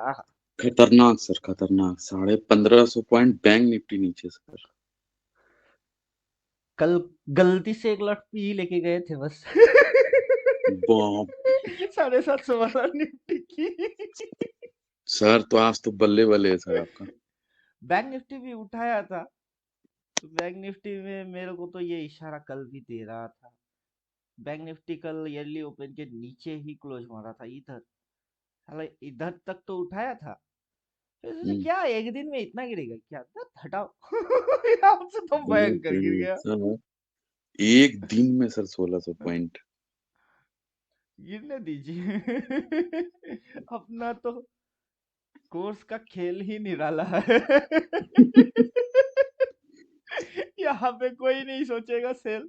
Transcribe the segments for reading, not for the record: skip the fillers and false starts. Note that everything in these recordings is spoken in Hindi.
आहा! खतरनाक सर, खतरनाक। 1550 पॉइंट बैंक निफ्टी नीचे सर। कल गलती से एक लॉट पी लेके गए थे बस। बाप! 750 वाला निफ्टी की। सर तो आज तो बल्ले-बल्ले है सर आपका। बैंक निफ्टी भी उठाया था। तो बैंक निफ्टी में मेरे को तो ये इशारा कल भी दे रहा था। बैंक निफ्टी कल ईयरली ओपन के नीचे ही क्लोज मारा था इधर। साला इधर तक तो उठाया था। फिर सोचा हुँ। क्या एक दिन में इतना गिरेगा क्या? धत हटाओ। यहाँ से तो अरे भयंकर गिर तेरी गया। सर, एक दिन में सर 1600 पॉइंट। गिरने दीजिए। अपना तो कोर्स का खेल ही निराला है। यहाँ पे कोई नहीं सोचेगा सेल।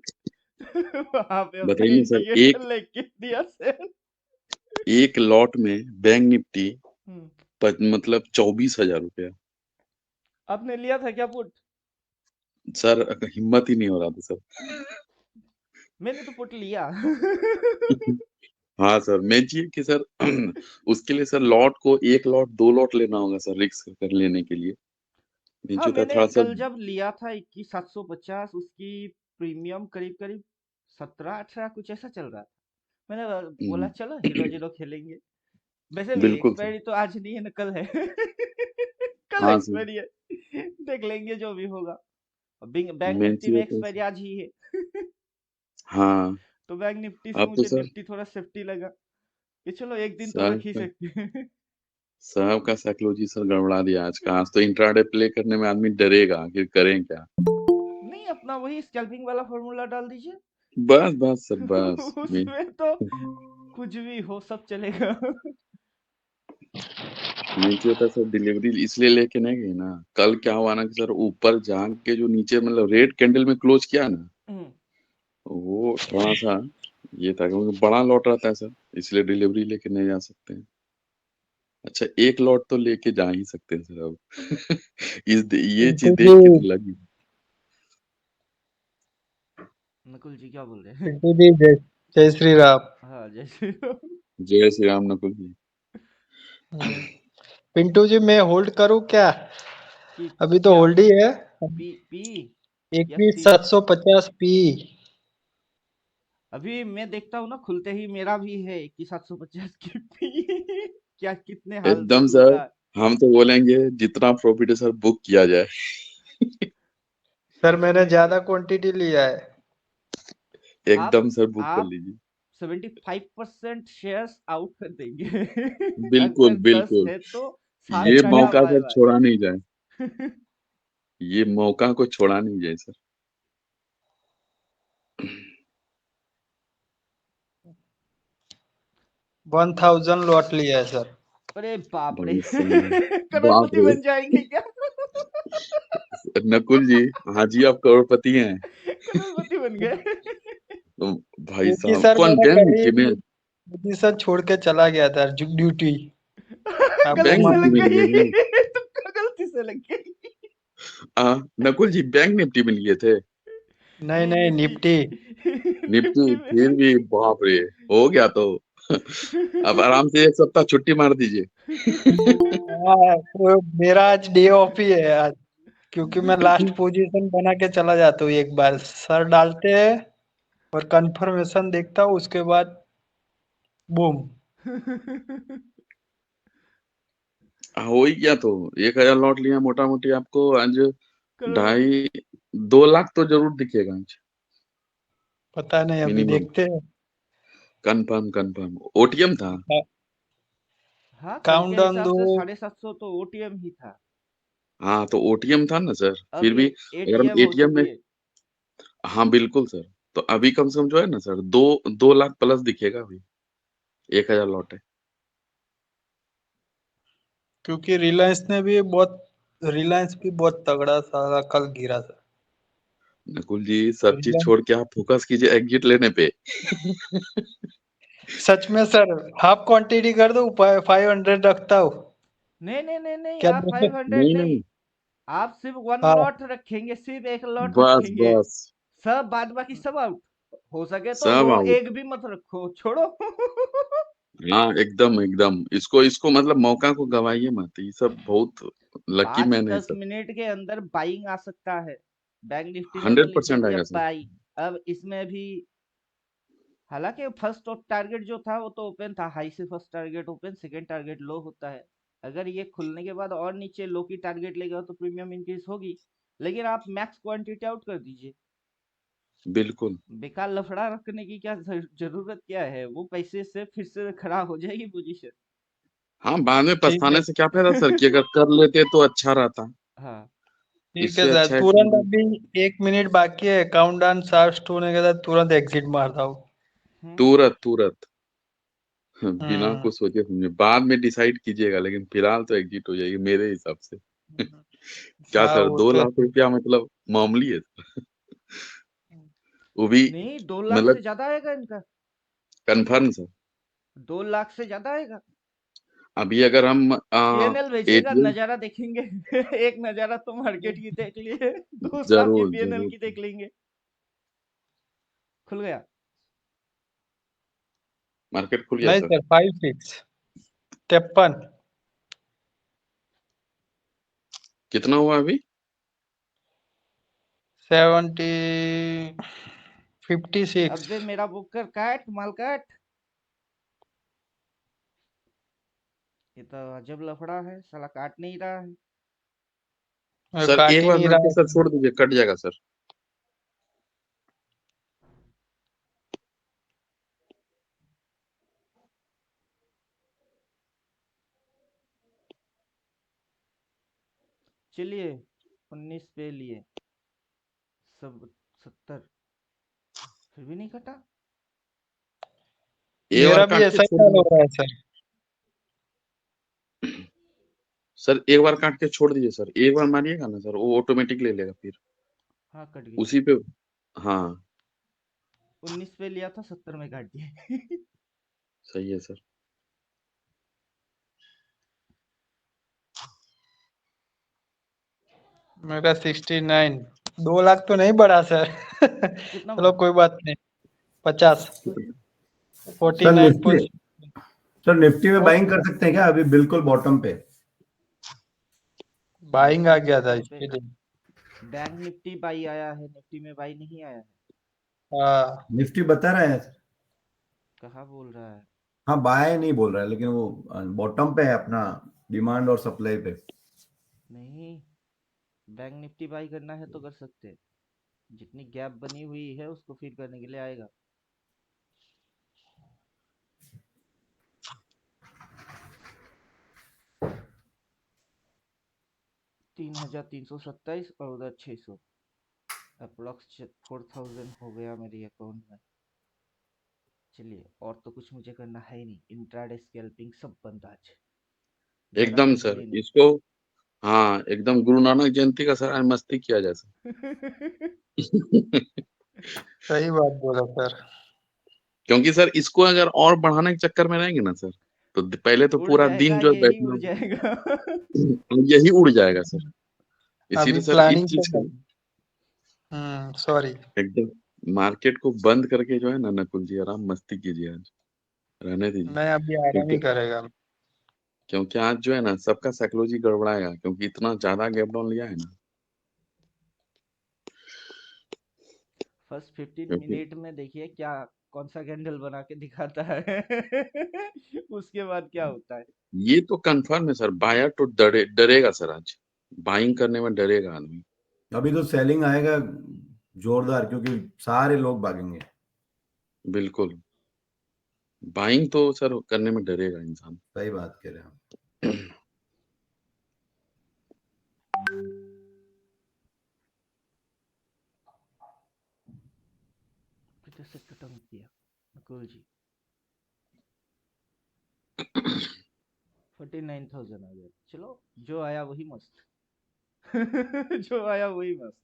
वहां पे अपने बताइए सर, इंडिकेटर लेके दिया सेल। एक लॉट में बैंक निफ्टी हम्म, मतलब 24,000 रुपया। आपने लिया था क्या पुट? सर हिम्मत ही नहीं हो रहा था सर। मैंने तो पुट लिया। हाँ सर, मैं चाहिए कि सर उसके लिए सर लॉट को एक लॉट 2 लॉट लेना होगा सर रिस्क कर लेने के लिए। मैं हाँ जो था मैंने थोड़ा सा। कल जब लिया था 21,750 उसकी प्रीमियम करीब करीब 17-18 कुछ ऐसा चल रहा था। मैंने बोला हम्म, चलो हीरो जीरो खेलेंगे। वैसे भी बिल्कुल सर। एक्सपायरी तो आज नहीं है ना कल है। कल हाँ सर। एक्सपायरी है। देख लेंगे जो भी होगा। बैंक मेन निफ्टी चीज में होता है एक्सपायरी सर। आज ही है। हाँ। तो बैंक निफ्टी से अब तो मुझे सर निफ्टी थोड़ा सेफ्टी लगा कि चलो एक दिन तो रख साहब ही का सकते हैं। साहब का साइकोलॉजी सर गड़बड़ा दिया आज का। आज तो इंट्राडे प्ले करने में आदमी डरेगा कि करें क्या। नहीं अपना वही स्कैल्पिंग वाला फॉर्मूला डाल दीजिए। बस बस सर बस उसमें तो कुछ भी हो सब चलेगा। मेन चीज होता है सर, डिलीवरी इसलिए लेके नहीं गई ना। कल क्या हुआ ना कि सर ऊपर जाग के जो नीचे मतलब रेड कैंडल में क्लोज किया ना, हम्म, वो थोड़ा सा ये था क्योंकि बड़ा लॉट रहता है सर, इसलिए डिलीवरी लेके नहीं जा सकते हैं। अच्छा एक लॉट तो लेके जा ही सकते हैं सर अब। ये चीज पिंटू देख के जी तो लगी। नकुल जी क्या बोल रहे हैं? पिंटू जी जय श्री राम। हाँ जैसे जय श्री राम नकुल जी। पिंटू जी मैं होल्ड करूं क्या? कि अभी तो क्या होल्ड ही है। पी पी या इक्कीस सी? 750 पी। अभी मैं देखता हूँ ना खुलते ही मेरा भी है कि 750 की पी। क्या कितने हाल से एकदम सर, टूटा है। हम तो बोलेंगे जितना प्रॉफिट है सर बुक किया जाए। सर मैंने ज्यादा क्वांटिटी लिया है। आप एकदम सर बुक कर आप लीजिए। 75% शेयर्स आउट कर देंगे। बिल्कुल अगर 10 बिल्कुल। है तो 7 ये टाटा मौका बाय सर बाय। छोड़ा नहीं जाए। ये मौका को छोड़ा नहीं जाए सर। 1000 लॉट लिया है सर। अरे बाप रे। भाई साहब, बाप करोड़पति रे। बन जाएंगे क्या? नकुल जी, हाजी आप करोड़पति हैं। करोड़पति बन गए। तो भाई क्योंकि साहब सर कौन मैंने बैंक निफ्टी करीब में? पोजीशन छोड़ के चला गया था ड्यूटी। आपको बैंक गलती से निफ्टी लग में मालूम। लिए थे? गई। तुमको गलती से लग गई। नकुल जी बैंक निफ्टी में लिए थे? नहीं नहीं नहीं निफ्टी। निफ्टी। निफ्टी निफ्टी फिर में। भी बाप रे। हो गया तो। अब आराम से एक सप्ताह छुट्टी मार दीजिए। हाँ तो मेरा आज डे ऑफ ही है आज। क्योंकि मैं लास्ट पोजीशन बना के चला जाता हूँ एक बार सर डालते हैं और कंफर्मेशन देखता हूँ उसके बाद बूम। हो ही गया तो। 1,000 लौट लिया मोटा मोटी आपको आज। करोड़पति। 2.5 लाख तो जरूर दिखेगा आज। पता नहीं अभी मिनिमम। देखते हैं। Confirm confirm. ओटीएम था। हाँ कल के काउंटडाउन हिसाब दो। से 750 तो ओटीएम ही था। हाँ तो ओटीएम था ना सर, अब फिर भी अगर हम एटीएम हो एटीएम में। चुकी है। हाँ बिल्कुल सर। तो अभी कम से कम जो है ना सर, 2 लाख प्लस दिखेगा अभी। 1,000 लौट है। क्योंकि रिलायंस भी बहुत तगड़ा सारा कल गिरा था। नकुल जी सब चीज रिलायंस छोड़ के आप फोकस कीजिए एग्जिट लेने पे। सच में सर हाफ क्वांटिटी कर दो 500 रखता हूँ। नहीं नहीं नहीं नहीं क्या आप बोले? 500 नहीं नहीं। नहीं। आप सिर्फ वन हाँ लॉट रखेंगे सिर्फ एक लॉट बस रखेंगे। बस। सब बाद बाकी सब आउट। हो सके तो सब लो आउट। एक भी मत रखो छोड़ो। हाँ एकदम एकदम, इसको इसको मतलब मौका को गवाइए मत, ये सब बहुत लकी मैन है 5-10 सब। मिनट के अंदर बाइंग आ सकता है। बैंक निफ्टी में तो 100% लिखी है आएगा सर। बाई। अब इसमें भी हालांकि फर्स्ट टारगेट जो था वो तो ओपन था, हाई से first target open, second target low होता है। अगर ये खुलने के बाद और नीचे लो की टारगेट लेगा तो प्रीमियम इंक्रीज होगी, लेकिन आप मैक्स क्वांटिटी आउट कर दीजिए। बिल्कुल। बेकार लफड़ा रखने की क्या जरूरत क्या है, वो पैसे से फिर से खराब हो जाएगी पोजीशन। हाँ, बाद में ठीक है पछताने से क्या फायदा सर, कि अगर कर लेते तो अच्छा रहता। हाँ ठीक है इससे सर, अच्छा है तुरंत कि अभी 1 मिनट बाकी है, काउंटडाउन स्टार्ट होने के बाद तुरंत एग्जिट मारता हूँ। हम्म तुरंत तुरंत बिना हम्म कुछ सोचे समझे, बाद में डिसाइड कीजिएगा, लेकिन फिलहाल तो एग्जिट हो जाएगी मेरे हिसाब से। क्या हाँ सर, वो 2 लाख तो रुपया मतलब मामूली है? वो भी नहीं, 2 लाख मतलब से ज्यादा आएगा इनका। Confirm sir. 2 लाख से ज्यादा आएगा। अभी अगर हम पीएनएल भेजिएगा, एटीएम, नजारा देखेंगे। एक नजारा तो मार्केट की देख लिए, दूसरा भी जरूर पीएनएल जरूर की देख लेंगे। खुल गया। मार्केट खुल गया नहीं सर। सर, 5 6 53 कितना हुआ अभी? 70 56। अबे मेरा बुक कर, काट माल काट। ये तो अजब लफड़ा है, साला काट नहीं रहा है। सर काट एक ही बार नहीं रहा मार्केट सर है। छोड़ दीजिए, कट जाएगा सर। चलिए, 19 पे लिए, सब 70, फिर भी नहीं कटा। एक बार मेरा भी काट के ऐसा ही छोड़ हाल हो दीजिए रहा है सर। सर, एक बार काट के छोड़ दीजिए सर, एक बार मारिएगा ना सर, वो ऑटोमेटिक ले लेगा फिर हाँ कट गया। उसी पे। हाँ 19 पे लिया था, 70 में काट दिया। सही है सर। मेरा 69। 2 लाख तो नहीं बढ़ा सर। कितना चलो बड़ा? कोई बात नहीं। 50 sir 49 Nifty, position. Sir Nifty में बाइंग कर सकते हैं क्या अभी बिल्कुल बॉटम पे? बाइंग आ गया था बॉटम पे इसके लिए। बैंक निफ्टी बाई आया है, निफ्टी में बाई नहीं आया है। हाँ निफ्टी बता रहा है सर। कहाँ बोल रहा है? हाँ बाय नहीं बोल रहा है, लेकिन वो बॉटम पे है अपना, डिमांड और सप्लाई पे। नहीं, बैंक निफ्टी बाई करना है तो कर सकते हैं। जितनी गैप बनी हुई है उसको फिल करने के लिए आएगा। 3,327 और उधर 600, अप्रोक्स 4000 हो गया मेरे अकाउंट में। चलिए, और तो कुछ मुझे करना है ही नहीं, इंट्राडे स्कैल्पिंग सब बंद आज, ज्यादा एकदम करना सर ही नहीं। इसको। हाँ एकदम गुरु नानक जयंती का सर आज मस्ती किया जाए सर। सही बात बोला सर। क्योंकि सर इसको अगर और बढ़ाने के चक्कर में रहेंगे ना सर, तो पहले तो उड़ पूरा दिन जाएगा, जो है यही उड़ बैठना, जाएगा। यही उड़ जाएगा सर। अभी इसीलिए सर इस प्लानिंग चीज तो का सॉरी। एकदम मार्केट को बंद करके जो है ना नकुल जी, आराम मस्ती कीजिए आज, रहने दीजिए। नहीं अभी आराम ही क्योंकि करेगा। क्योंकि आज जो है ना सबका साइकोलॉजी गड़बड़ाएगा, क्योंकि इतना ज्यादा गैप डाउन लिया है ना। फर्स्ट 15 क्योंकि मिनट में देखिए क्या, कौन सा कैंडल बना के दिखाता है। उसके बाद क्या होता है। ये तो कंफर्म है सर, बायर तो डरेगा सर आज, बाइंग करने में डरेगा आदमी। अभी तो सेलिंग आएगा जोरदार, क्योंकि सारे लोग भागेंगे। बिल्कुल, बाइंग तो सर करने में डरेगा इंसान। सही बात कह रहे हैं आप। फिर से खत्म किया नकुल जी। 49,000 आ गया। चलो, जो आया वही मस्त। जो आया वही मस्त।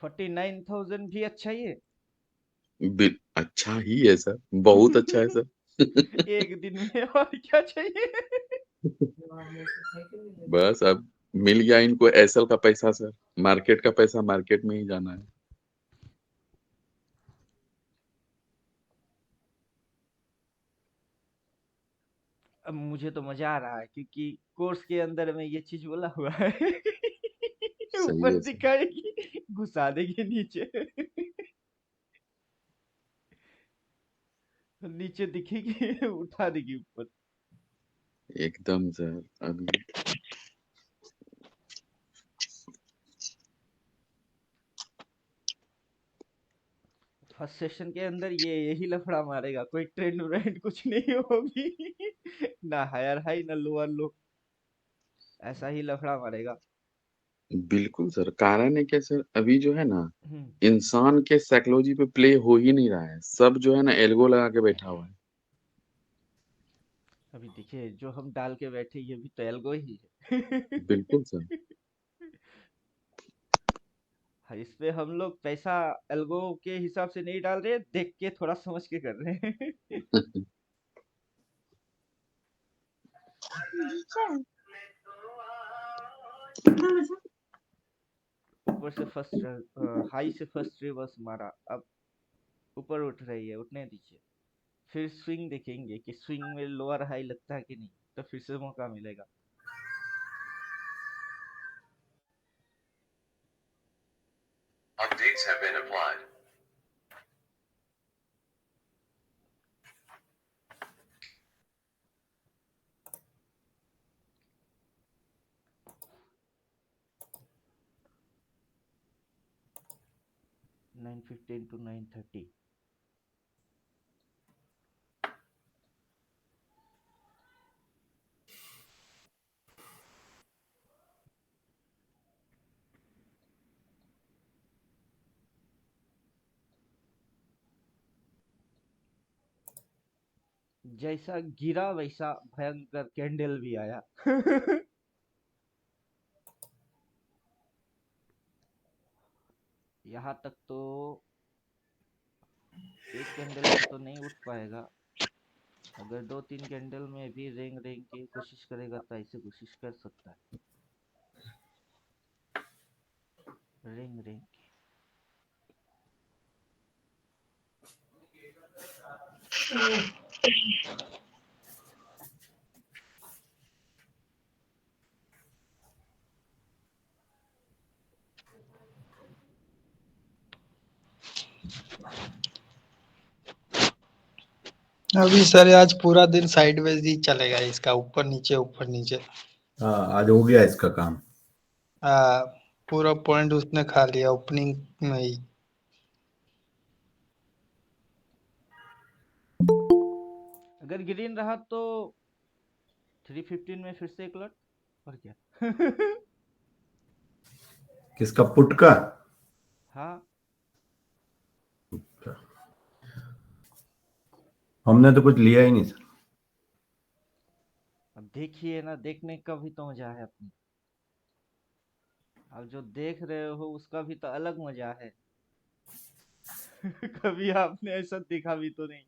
49,000 भी अच्छा ही है। अच्छा ही है सर, बहुत अच्छा है सर। एक दिन में और क्या चाहिए। बस अब मिल गया इनको एसएल का पैसा सर, मार्केट का पैसा मार्केट में ही जाना है। अब मुझे तो मजा आ रहा है क्योंकि कोर्स के अंदर में ये चीज बोला हुआ है। सही ऊपर है सर। दिखाएगी, घुसा देगी नीचे। नीचे दिखेगी, उठा देगी ऊपर। एकदम सर। अभी फर्स्ट सेशन के अंदर ये यही लफड़ा मारेगा, कोई ट्रेंड व्रेंड कुछ नहीं होगी। ना हायर हाई ना लोअर लो, ऐसा ही लफड़ा मारेगा। बिल्कुल सर, कारण है क्या सर, अभी जो है ना, हम्म, इंसान के साइकोलॉजी पे प्ले हो ही नहीं रहा है, सब जो है ना एल्गो लगा के बैठा हुआ है। अभी देखिए जो हम डाल के बैठे ये भी तो एल्गो ही है। बिल्कुल सर। हाँ, इस पे हम लोग पैसा एल्गो के हिसाब से नहीं डाल रहे, देख के थोड़ा समझ के कर रहे हैं। ऊपर से फर्स्ट, हाई से फर्स्ट रिवर्स मारा, अब ऊपर उठ रही है, उठने दीजिए। फिर स्विंग देखेंगे कि स्विंग में लोअर हाई लगता है कि नहीं, तो फिर से मौका मिलेगा। Updates have been applied. Nine 15 to 9:30। जैसा गिरा वैसा भयंकर कैंडल भी आया। यहाँ तक तो एक कैंडल में तो नहीं उठ पाएगा, अगर दो तीन कैंडल में भी रेंग रेंग की कोशिश करेगा तो ऐसे कोशिश कर सकता है, रेंग रेंग के। अभी सर आज पूरा दिन साइडवेज ही चलेगा इसका, ऊपर नीचे ऊपर नीचे। हाँ, आज हो गया इसका काम। हाँ, पूरा पॉइंट उसने खा लिया ओपनिंग में ही। अगर ग्रीन रहा तो 315 में फिर से एक लट, और क्या। किसका, पुट का? हाँ, हमने तो कुछ लिया ही नहीं सर। अब देखिए ना, देखने का भी तो मजा है अपनी। अब जो देख रहे हो उसका भी तो अलग मजा है। कभी आपने ऐसा देखा भी तो नहीं।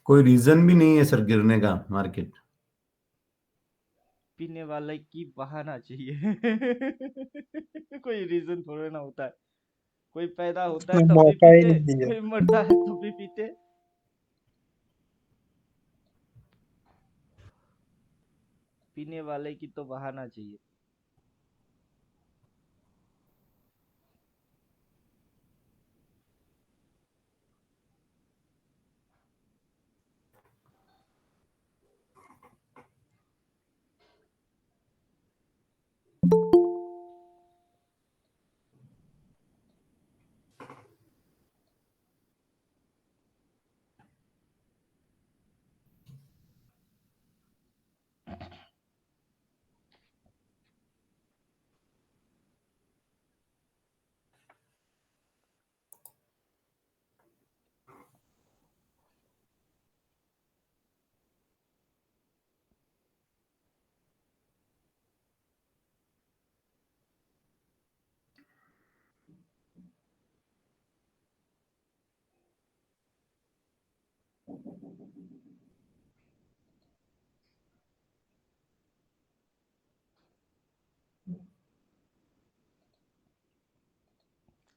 कोई रीजन भी नहीं है सर गिरने का मार्केट। पीने वाले की बहाना चाहिए। कोई रीजन थोड़ा ना होता है, कोई पैदा होता है उसने तब भी मौका ही पीते, नहीं दिया। कोई मरता है तब भी पीते। पीने वाले की तो बहाना चाहिए।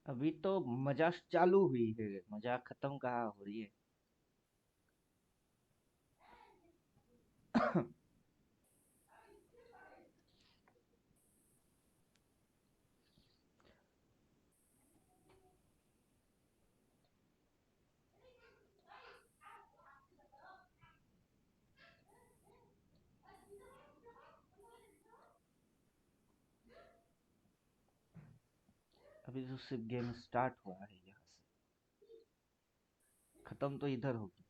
अभी तो मजा चालू हुई है, मजा खत्म कहाँ हो रही है। अभी तो सिर्फ गेम स्टार्ट हुआ है, यहाँ से खत्म तो इधर होगी,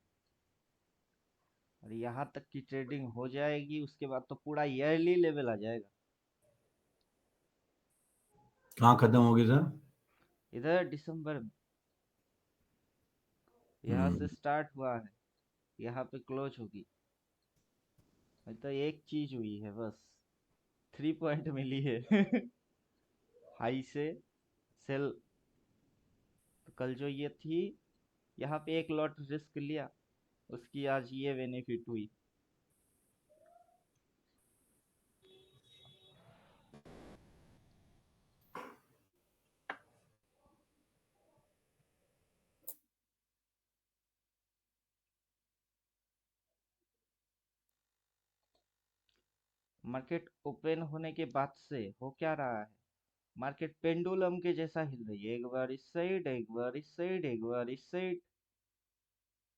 और यहाँ तक की ट्रेडिंग हो जाएगी, उसके बाद तो पूरा ईयरली लेवल आ जाएगा। कहाँ खत्म होगी सर? इधर दिसंबर में, यहाँ से स्टार्ट हुआ है, यहाँ पे क्लोज होगी। तो एक चीज हुई है बस, 3 पॉइंट मिली है हाई से सेल। तो कल जो ये थी, यहाँ पे एक लॉट रिस्क लिया, उसकी आज ये बेनिफिट हुई। मार्केट ओपन होने के बाद से हो क्या रहा है, मार्केट पेंडुलम के जैसा हिल रही है, एक बार इस साइड, एक बार इस साइड, एक बार इस साइड,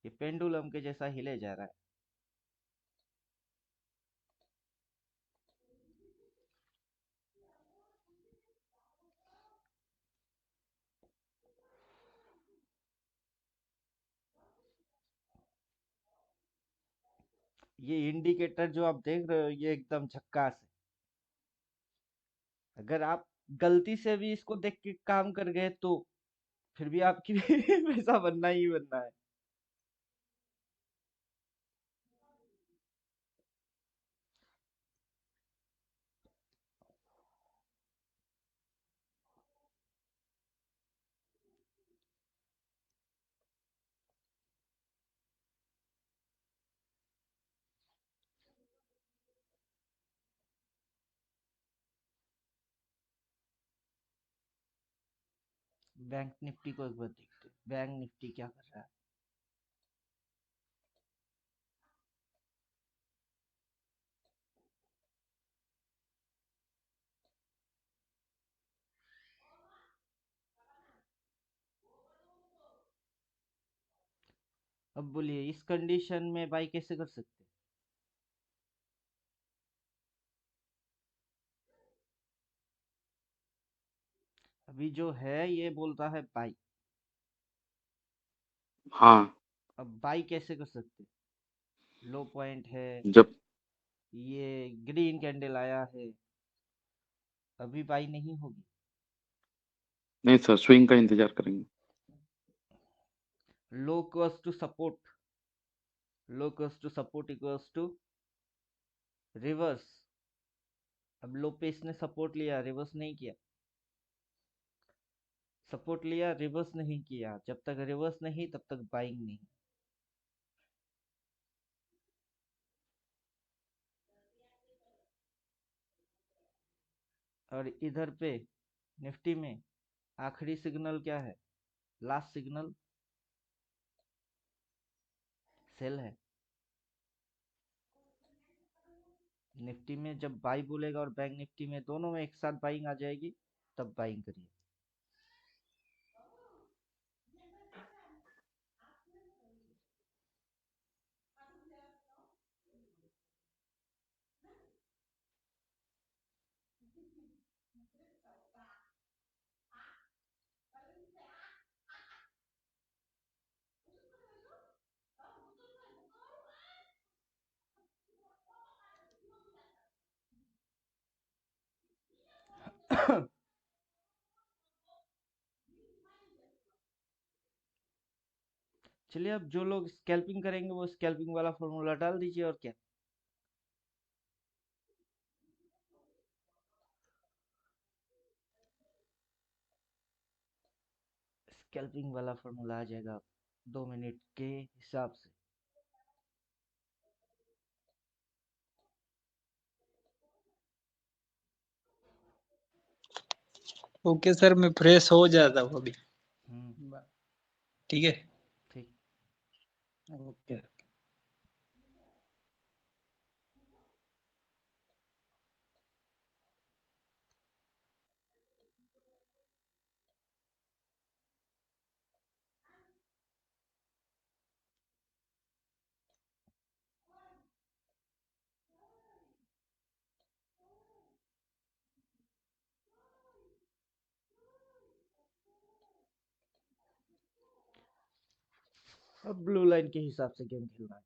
ये पेंडुलम के जैसा हिले जा रहा है। ये इंडिकेटर जो आप देख रहे हो, ये एकदम झक्कास है। अगर आप गलती से भी इसको देख के काम कर गए तो फिर भी आपकी पैसा बनना ही बनना है। बैंक निफ्टी को एक बार देखते हैं, बैंक निफ्टी क्या कर रहा है। अब बोलिए, इस कंडीशन में बाई कैसे कर सकते हैं। अभी जो है ये बोलता है बाई, हाँ, अब बाई कैसे कर सकते हैं, लो पॉइंट है, जब ये ग्रीन कैंडल आया है, अभी बाई नहीं होगी। नहीं सर, स्विंग का इंतजार करेंगे। Low cost to support, low cost to support equals to reverse. अब लो पे इसने सपोर्ट लिया, रिवर्स नहीं किया, सपोर्ट लिया, रिवर्स नहीं किया, जब तक रिवर्स नहीं तब तक बाइंग नहीं। और इधर पे निफ्टी में आखिरी सिग्नल क्या है, लास्ट सिग्नल सेल है। निफ्टी में जब बाई बोलेगा और बैंक निफ्टी में, दोनों में एक साथ बाइंग आ जाएगी, तब बाइंग करिए। चलिए, अब जो लोग स्कैल्पिंग करेंगे वो स्कैल्पिंग वाला फॉर्मूला डाल दीजिए, और क्या। स्कैल्पिंग वाला फॉर्मूला आ जाएगा 2 मिनट के हिसाब से। ओके सर, मैं फ्रेश हो जाता हूँ अभी। ठीक है। ठीक। ओके। अब ब्लू लाइन के हिसाब से गेम खेलना है।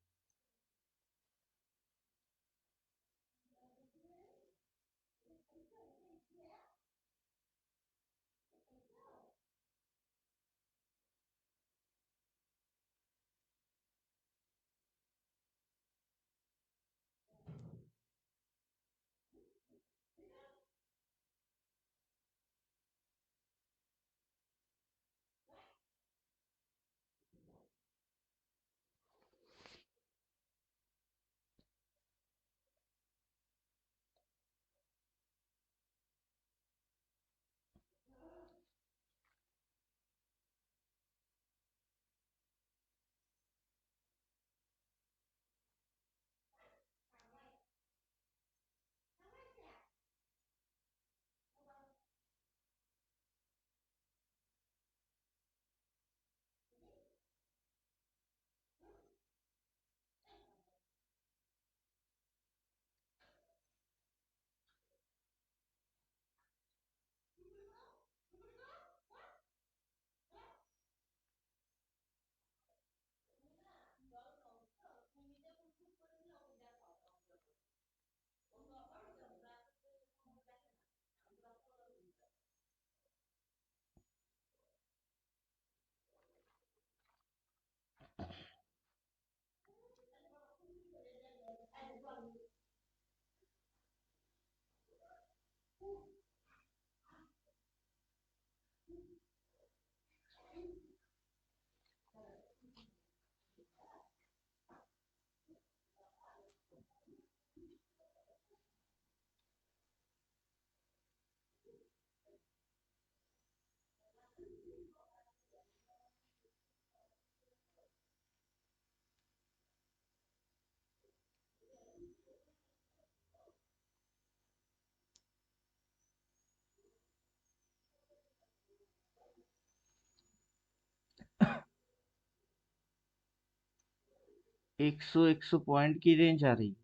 एक सौ पॉइंट की रेंज आ रही है।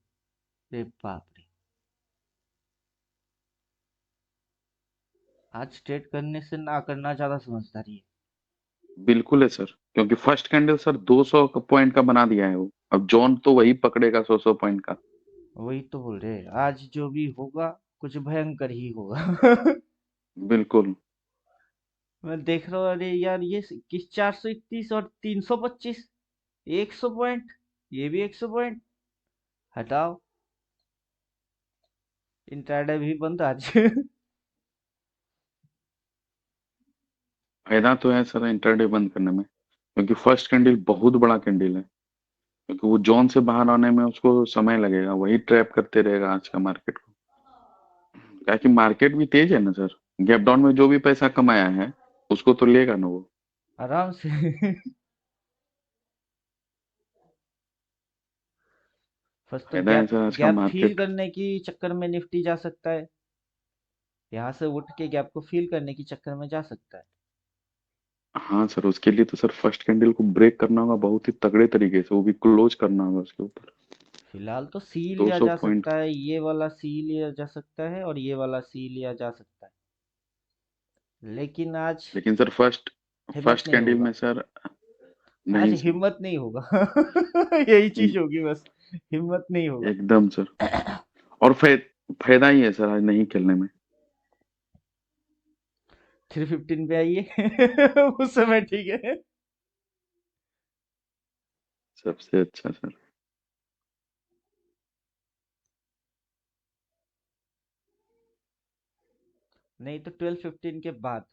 रे बाप रे, आज ट्रेड करने से ना करना ज्यादा समझदारी है। बिल्कुल है सर, क्योंकि फर्स्ट कैंडल सर 200 पॉइंट का बना दिया है वो। अब जॉन तो वही पकड़ेगा 100 पॉइंट का। वही तो बोल रहे हैं, आज जो भी होगा कुछ भयंकर ही होगा। बिल्कुल। मैं देख रहा हूँ, अरे यार ये किस 431 और 325, 100 पॉइंट, ये भी 100 पॉइंट। हटाओ, इंट्राडे भी बंद आज। फायदा तो है सर इंटरडे बंद करने में, क्योंकि फर्स्ट कैंडल बहुत बड़ा कैंडल है। क्योंकि वो जॉन से बाहर आने में उसको समय लगेगा, वही ट्रैप करते रहेगा आज का मार्केट को। क्या कि मार्केट भी तेज है ना सर, गैप डाउन में जो भी पैसा कमाया है उसको तो लेगा ना वो। आराम से। फर्स्ट तो फायदा है गैप सर आज का गैप फील मार्केट। करने की चक्कर में निफ्टी जा सकता है, यहाँ से उठ के गैप को फील करने की चक्कर में जा सकता है। हाँ सर, उसके लिए तो सर फर्स्ट कैंडल को ब्रेक करना होगा बहुत ही तगड़े तरीके से, वो भी क्लोज करना होगा उसके ऊपर। फिलहाल तो सी लिया 200 जा पॉइंट। सकता है, ये वाला सी लिया जा सकता है और ये वाला सी लिया जा सकता है, लेकिन आज लेकिन सर फर्स्ट हिम्मत फर्स्ट नहीं कैंडल होगा। में सर आज नहीं सर, हिम्मत नहीं होगा। यही चीज होगी बस, हिम्मत नहीं होगा। एकदम सर। और फायदा ही है सर आज नहीं खेलने में। 315 पे आइए। उस समय ठीक है। सबसे अच्छा सर। नहीं तो 12-15 के बाद।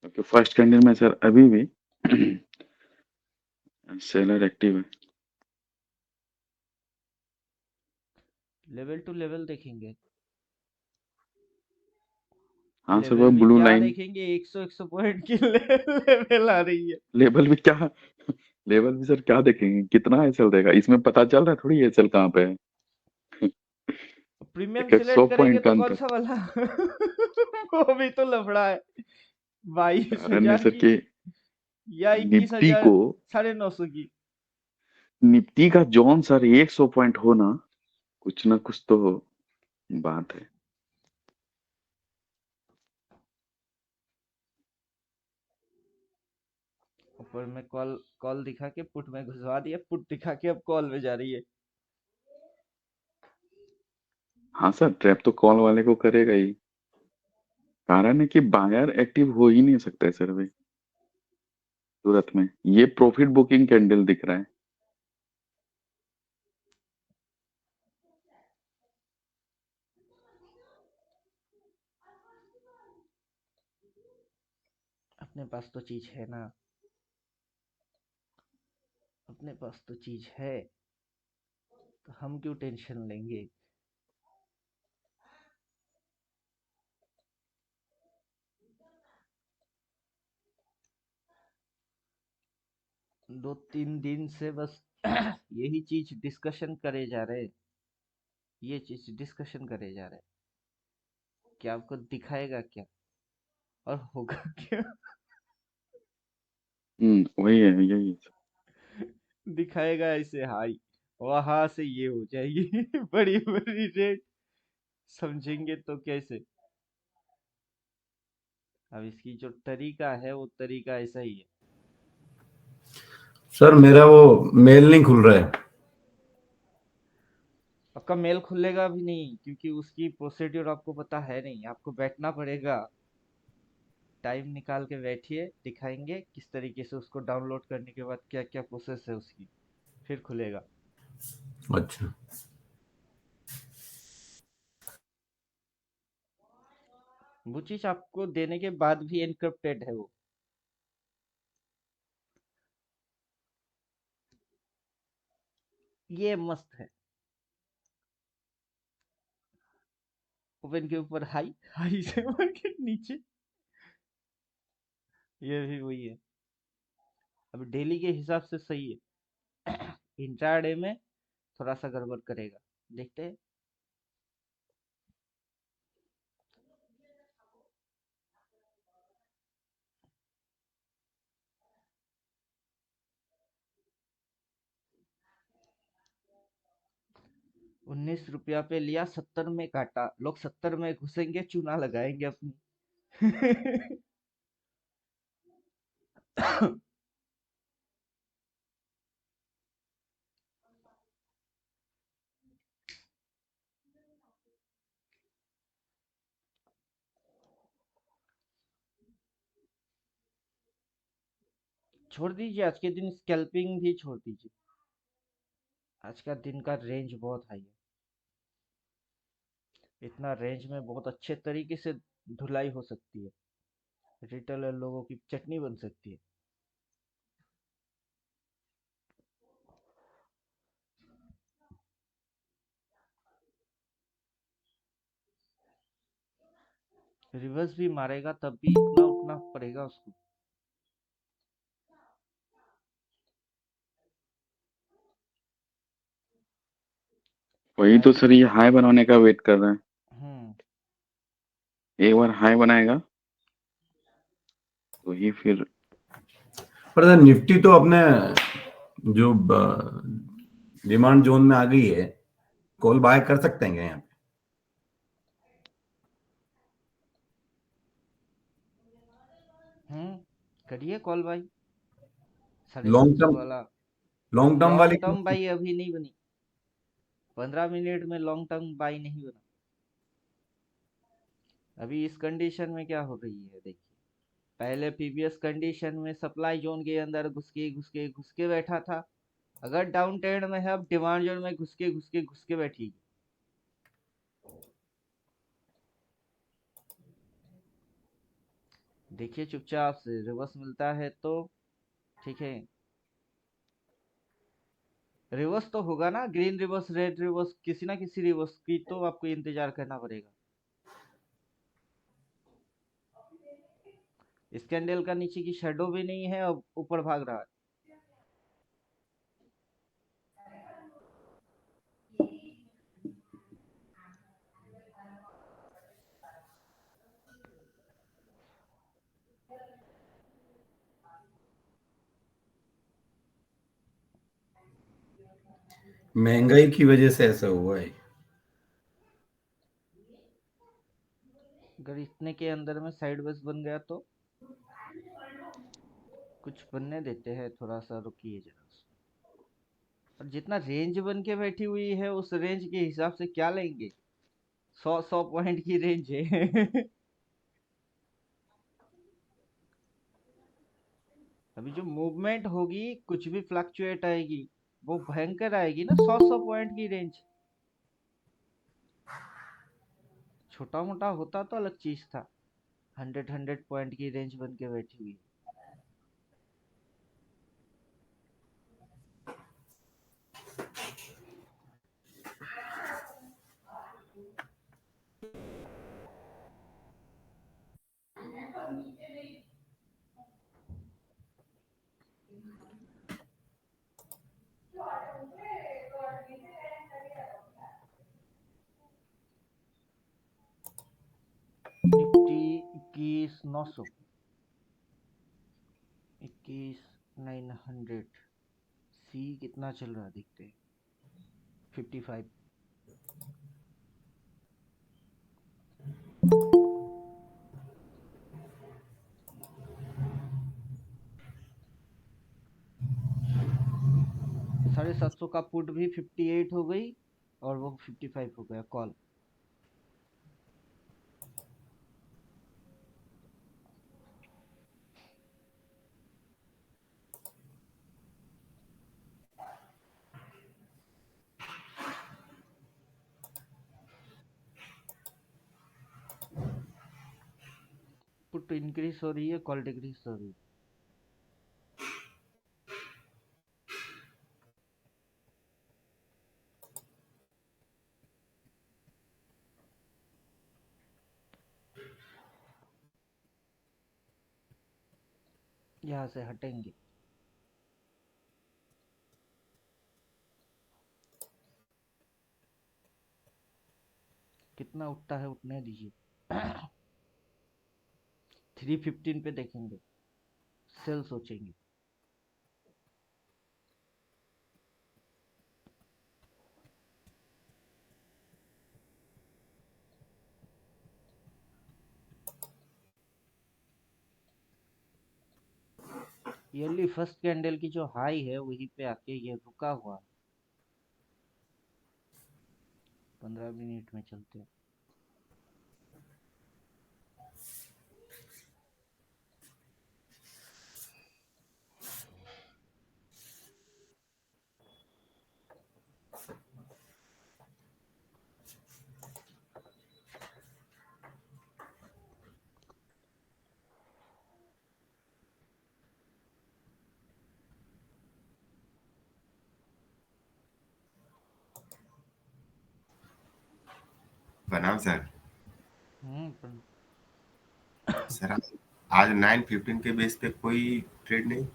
क्योंकि फर्स्ट कैंडल में सर अभी भी सेलर एक्टिव है। लेवल टू लेवल देखेंगे, हाँ सर, वो लेवल भी ब्लू क्या लाइन। देखेंगे, 100 पॉइंट की लेवल आ रही है। लेवल भी क्या, लेवल भी सर क्या देखेंगे, कितना एसएल देगा इसमें पता चल रहा है थोड़ी एसएल कहाँ पे है। प्रीमियम एक एक सौ सिलेक्ट करेंगे पॉइंट का तो कौन अंतर। सा वाला? वो भी तो लफड़ा है। बाईस कारण है हजार सर की कि या इक्कीस निफ्टी हजार को, 950 की। निफ्टी का जॉन सर 100 पॉइंट होना कुछ ना कुछ तो बात है। ऊपर में कॉल कॉल दिखा के पुट में घुसवा दिया, पुट दिखा के अब कॉल में जा रही है। हाँ सर, ट्रैप तो कॉल वाले को करेगा ही। कारण है कि बायर एक्टिव हो ही नहीं सकता है सर भाई सूरत में। ये प्रॉफिट बुकिंग कैंडल दिख रहा है। अपने पास तो चीज है ना, अपने पास तो चीज है, तो हम क्यों टेंशन लेंगे। दो तीन दिन से बस यही चीज डिस्कशन करे जा रहे, ये चीज डिस्कशन करे जा रहे, कि आपको दिखाएगा क्या और होगा क्या। वही है, यही है। दिखाएगा ऐसे हाई, वहां से ये हो जाएगी बड़ी बड़ी रेट, समझेंगे तो कैसे। अब इसकी जो तरीका है वो तरीका ऐसा ही है। सर मेरा वो मेल नहीं खुल रहा है। आपका मेल खुलेगा भी नहीं, क्योंकि उसकी प्रोसीड्यूर आपको पता है नहीं, आपको बैठना पड़ेगा। टाइम निकाल के बैठिए, दिखाएंगे किस तरीके से उसको डाउनलोड करने के बाद क्या क्या प्रोसेस है उसकी, फिर खुलेगा। अच्छा, वो चीज आपको देने के बाद भी एनक्रिप्टेड है वो। ये मस्त है। ओपन के ऊपर हाई, हाई से मार्केट नीचे, ये भी वही है। अब डेली के हिसाब से सही है। इंट्राडे में थोड़ा सा गड़बड़ करेगा, देखते हैं। ₹19 पे लिया, 70 में काटा, लोग 70 में घुसेंगे, चूना लगाएंगे अपनी। छोड़ दीजिए, आज के दिन स्कैल्पिंग भी छोड़ दीजिए। आज का दिन का रेंज बहुत हाई है। इतना रेंज में बहुत अच्छे तरीके से धुलाई हो सकती है, रिटेलर लोगों की चटनी बन सकती है। रिवर्स भी मारेगा तब भी इतना उठना पड़ेगा उसको। वही तो सर, ये हाई बनाने का वेट कर रहा है। हम्म। एक बार हाई बनाएगा तो ही फिर। पर सर निफ्टी तो अपने जो डिमांड जोन में आ गई है, कॉल बाय कर सकते हैं क्या यहाँ पे? करिए कॉल भाई, लॉन्ग 750 टर्म, वाला। लॉन्ग टर्म वाली लॉन्ग टर्म बाई अभी नहीं बनी, 15 मिनट में लॉन्ग टर्म बाई नहीं बना। अभी इस कंडीशन में क्या हो रही है देखिए, पहले प्रीवियस कंडीशन में सप्लाई जोन के अंदर घुस के बैठा था। अगर डाउन ट्रेंड में है, अब डिमांड जोन में घुस के बैठी। देखिए चुपचाप से रिवर्स मिलता है तो ठीक है। रिवर्स तो होगा ना, ग्रीन रिवर्स, रेड रिवर्स, किसी ना किसी रिवर्स की तो आपको इंतजार करना पड़ेगा। इस कैंडल का नीचे की शेडो भी नहीं है, अब ऊपर भाग रहा है। महंगाई की वजह से ऐसा हुआ है। अगर इतने के अंदर में साइड वेज बन गया तो कुछ बनने देते हैं, थोड़ा सा रुकिए जरा। और जितना रेंज बन के बैठी हुई है उस रेंज के हिसाब से क्या लेंगे? 100 पॉइंट की रेंज है। अभी जो मूवमेंट होगी, कुछ भी फ्लक्चुएट आएगी, वो भयंकर आएगी ना। 100 पॉइंट की रेंज छोटा मोटा होता तो अलग चीज था। 100 पॉइंट की रेंज बन के बैठी हुई। निफ्टी 21,900, 21,900। सी कितना चल रहा देखते हैं। 55। $750 का पुट भी 58 हो गई और वो 55 हो गया कॉल। पुट इंक्रीज हो रही है, कॉल डिक्रीज हो रही है। यहाँ से हटेंगे। कितना उठता है उठने दीजिए। 315 पे देखेंगे, सेल सोचेंगे। ईयरली फर्स्ट कैंडल की जो हाई है वहीं पे आके ये रुका हुआ है। 15 मिनट में चलते हैं। प्रणाम सर। पर सर आज 9:15 के बेस पे कोई ट्रेड नहीं।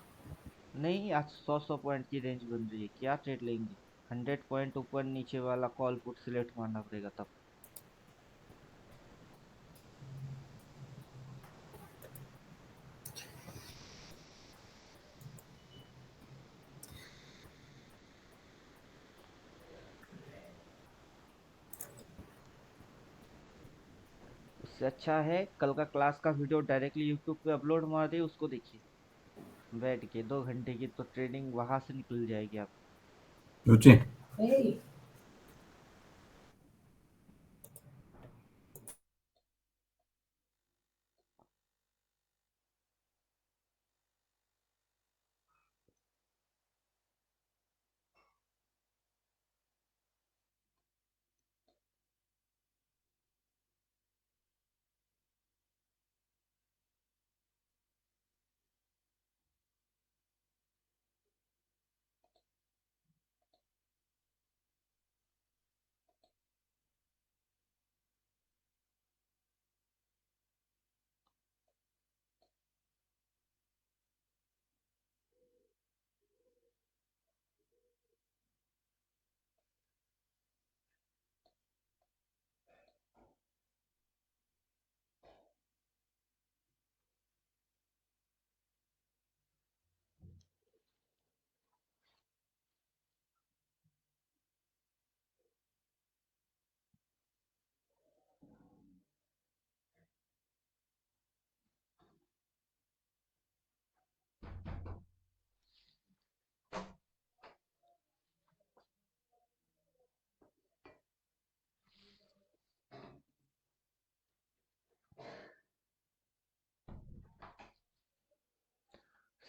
नहीं, आज 100 पॉइंट की रेंज बन रही है, क्या ट्रेड लेंगे? 100 पॉइंट ऊपर नीचे वाला कॉल पुट सिलेक्ट मारना पड़ेगा तब। उससे अच्छा है कल का क्लास का वीडियो डायरेक्टली यूट्यूब पे अपलोड मार दे, उसको देखिए बैठ के। 2 घंटे की तो ट्रेडिंग वहां से निकल जाएगी आप। रुचि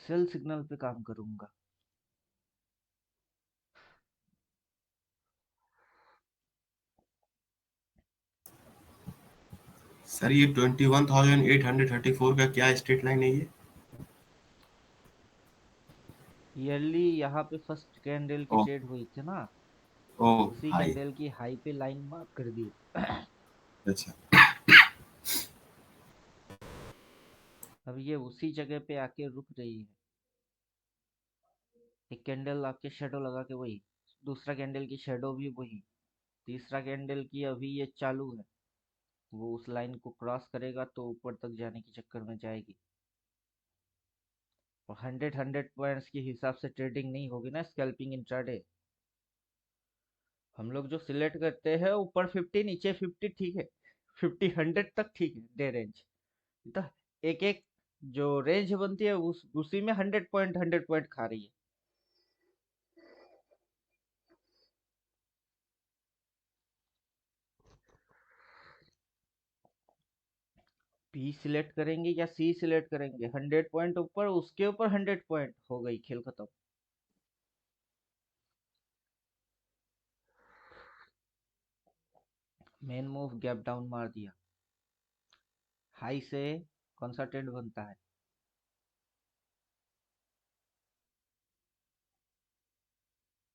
सेल सिग्नल पे काम करूंगा। सर ये 21,834 का क्या स्ट्रेट लाइन है ये? ईयरली यहाँ पे फर्स्ट कैंडल की ओह ट्रेड हुई थी ना, ओह उसी हाई। कैंडल की हाई पे लाइन मार्क कर दी। अच्छा अब ये उसी जगह पे आके रुक रही है। एक कैंडल आपके शेडो लगा के वही, दूसरा कैंडल की शेडो भी वही, तीसरा कैंडल की अभी ये चालू है, वो उस लाइन को क्रॉस करेगा तो ऊपर तक जाने के चक्कर में जाएगी। और 100 पॉइंट्स के हिसाब से ट्रेडिंग नहीं होगी ना स्कैल्पिंग इंट्राडे। हम लोग जो सिलेक्ट करते हैं ऊपर 50 नीचे 50 ठीक है, 50 100 तक ठीक है डे रेंज। तो एक एक जो रेंज बनती है उसी में 100 पॉइंट खा रही है। पी सिलेक्ट करेंगे या सी सिलेक्ट करेंगे, 100 पॉइंट ऊपर उसके ऊपर 100 पॉइंट, हो गई खेल खत्म। मेन मूव गैप डाउन मार दिया। हाई से कौन सा ट्रेंड बनता है?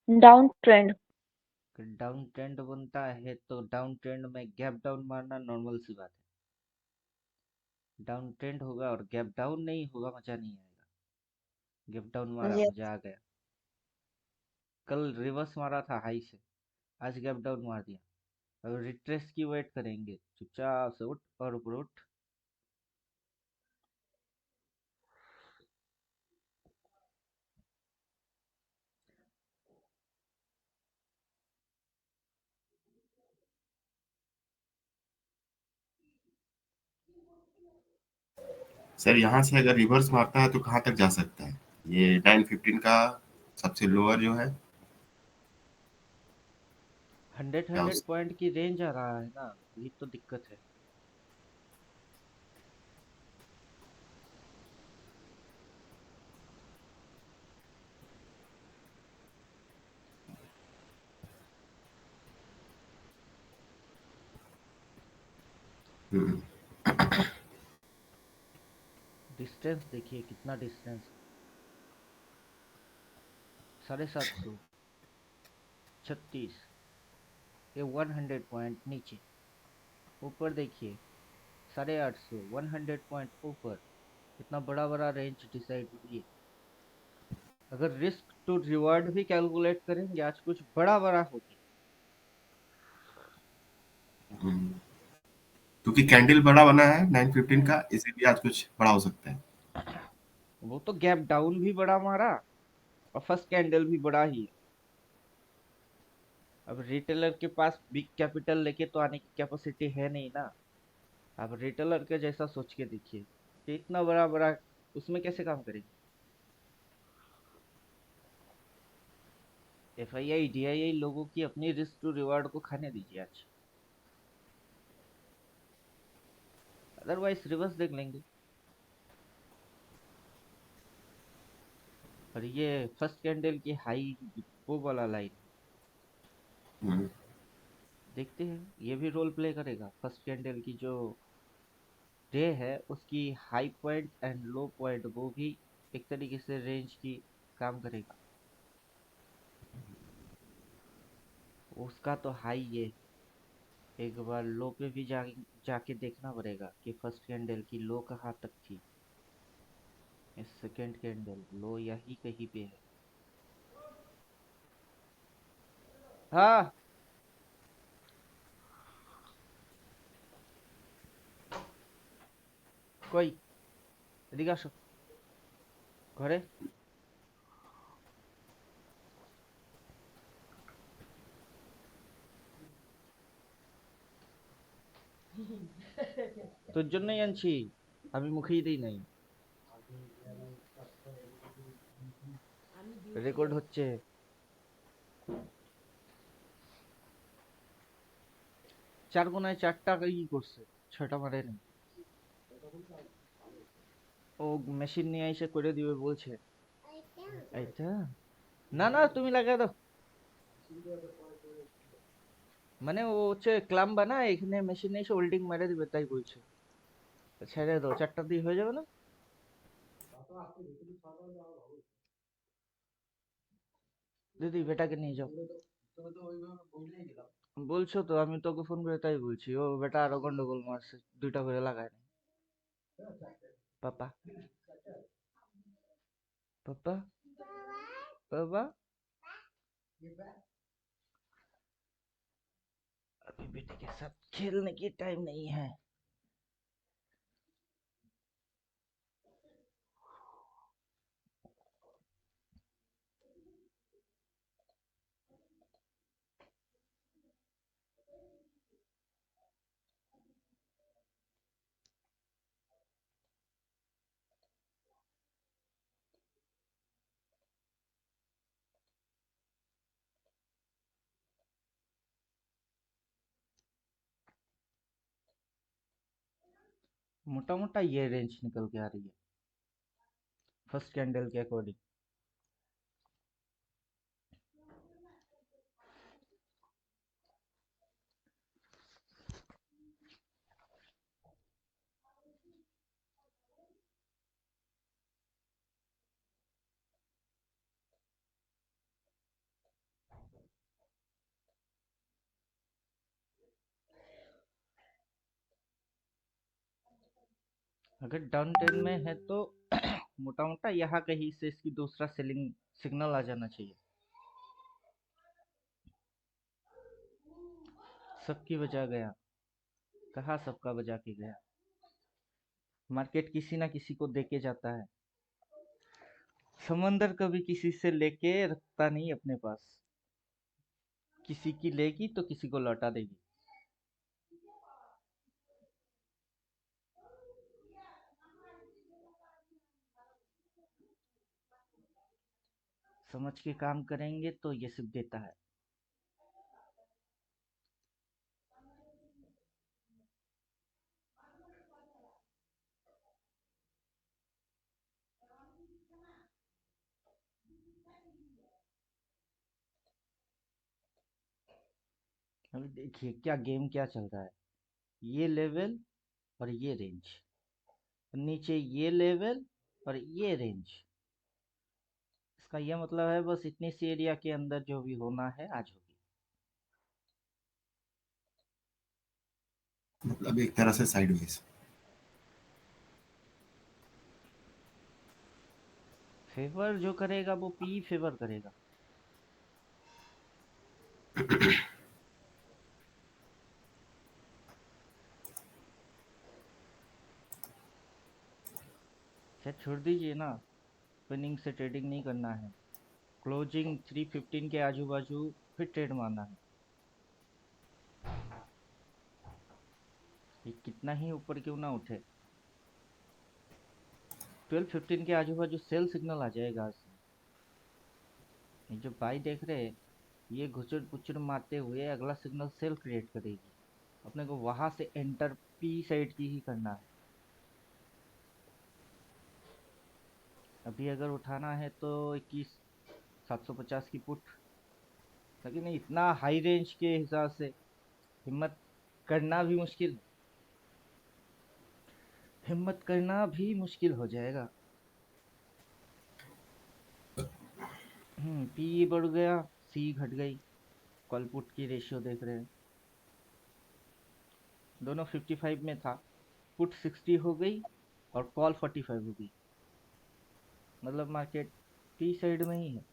Down trend. डाउन ट्रेंड बनता है तो डाउन ट्रेंड में गैप डाउन मारना नॉर्मल सी बात है। डाउन ट्रेंड होगा और गैप डाउन नहीं होगा, मजा नहीं आएगा। गैप डाउन मारा, यस। मजा आ गया। कल रिवर्स मारा था हाई से, आज गैप डाउन मार दिया। अब रिट्रेस की वेट करेंगे, चुपचाप से उठ और ऊपर उठ। सर यहाँ से अगर रिवर्स मारता है तो कहाँ तक जा सकता है? ये 915 का सबसे लोअर जो है 100 क्या 100 पॉइंट की रेंज आ रहा है ना, ये तो दिक्कत है। हम्म, डिस्टेंस देखिए कितना डिस्टेंस, 750, 36, ये 100 पॉइंट नीचे। ऊपर देखिए 850, 100 पॉइंट ऊपर। इतना बड़ा बड़ा रेंज डिसाइड हुई है। अगर रिस्क टू रिवार्ड भी कैलकुलेट करेंगे आज कुछ बड़ा बड़ा हो गया। हम्म। क्योंकि कैंडल बड़ा बना है 915 हम्म, का, इसीलिए आज कुछ बड़ा हो सकता है। वो तो गैप डाउन भी बड़ा मारा और फर्स्ट कैंडल भी बड़ा ही है। अब रिटेलर के पास बिग कैपिटल लेके तो आने की कैपेसिटी है नहीं ना। अब रिटेलर के जैसा सोच के देखिए कि इतना बड़ा बड़ा उसमें कैसे काम करेंगे। एफआईआई डीआईआई लोगों की अपनी रिस्क टू रिवार्ड को खाने दीजिए आज, अदरवाइज रिवर्स देख लेंगे। और ये फर्स्ट कैंडल की हाई वो वाला लाइन हम्म, देखते हैं, ये भी रोल प्ले करेगा। फर्स्ट कैंडल की जो डे है उसकी high point and low point वो भी एक तरीके से रेंज की काम करेगा। उसका तो हाई ये, एक बार लो पे भी जाके देखना पड़ेगा कि फर्स्ट कैंडल की लो कहाँ तक थी। सेकंड कैंडल लो यही कहीं पे है। हाँ, কই এদিকে আসো ঘরে। তোর জন্যই আনছি, আমি মুখেই দিই নাই। রেকর্ড হচ্ছে। 4 কোনায় 4টা ই করছে, 6টা মারে নাই। ও মেশিন নিয়ে এসে করে দিবে বলছে। এইটা না না তুমি লাগাই দাও, মানে ও হচ্ছে ক্লাম বানায় এখানে মেশিনে এসে ওল্ডিং মেরে দিবে তাই বলছে। ছেড়ে দাও, 4টা দিয়ে হয়ে যাবে না? দিদি বেটাকে নিয়ে যাও। বলছো তো, আমি তোকে ফোন করে তাই বলছি, ও বেটা আরো গন্ডগোল মারছে, 2টা করে লাগায় না। পাপা पापा पापा, अभी बेटे के साथ खेलने की टाइम नहीं है। मोटा मोटा ये रेंज निकल के आ रही है फर्स्ट कैंडल के अकॉर्डिंग। अगर डाउन ट्रेंड में है तो मोटा मोटा यहाँ कहीं से इसकी दूसरा सेलिंग सिग्नल आ जाना चाहिए। सबकी बजा गया, कहाँ सबका बजा के गया। मार्केट किसी ना किसी को देके जाता है, समंदर कभी किसी से लेके रखता नहीं अपने पास, किसी की लेगी तो किसी को लौटा देगी। समझ के काम करेंगे तो ये सिर्फ देता है। अभी देखिए क्या गेम क्या चल रहा है, ये लेवल और ये रेंज, नीचे ये लेवल और ये रेंज। इसका यह मतलब है बस इतनी सी एरिया के अंदर जो भी होना है आज होगी। मतलब एक तरह से साइडवेज। फेवर जो करेगा वो पी फेवर करेगा। शायद छोड़ दीजिए ना, स्पिनिंग से ट्रेडिंग नहीं करना है, क्लोजिंग 315 के आजू बाजू फिर ट्रेड मारना है। ये कितना ही ऊपर क्यों ना उठे, 1215 के आजू बाजू सेल सिग्नल आ जाएगा आज से। ये जो बाई देख रहे हैं, ये घुचड़ पुचड़ मारते हुए अगला सिग्नल सेल क्रिएट करेगी, अपने को वहां से एंटर पी साइड की ही करना है। अभी अगर उठाना है तो 21,750 की पुट, लेकिन इतना हाई रेंज के हिसाब से हिम्मत करना भी मुश्किल, हिम्मत करना भी मुश्किल हो जाएगा। पी बढ़ गया, सी घट गई, कॉल पुट की रेशियो देख रहे हैं, दोनों 55 में था, पुट 60 हो गई और कॉल 45 हो गई, मतलब मार्केट पी साइड में ही है।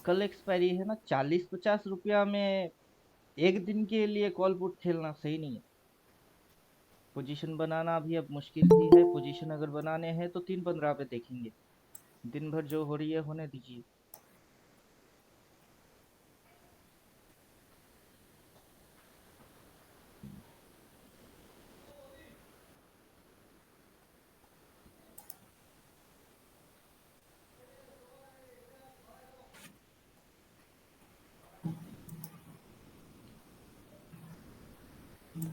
कल एक्सपायरी है ना, 40-50 रुपया में एक दिन के लिए कॉल पुट खेलना सही नहीं है। पोजीशन बनाना भी अब मुश्किल ही है, पोजीशन अगर बनाने हैं तो 3-15 पे देखेंगे, दिन भर जो हो रही है होने दीजिए। Good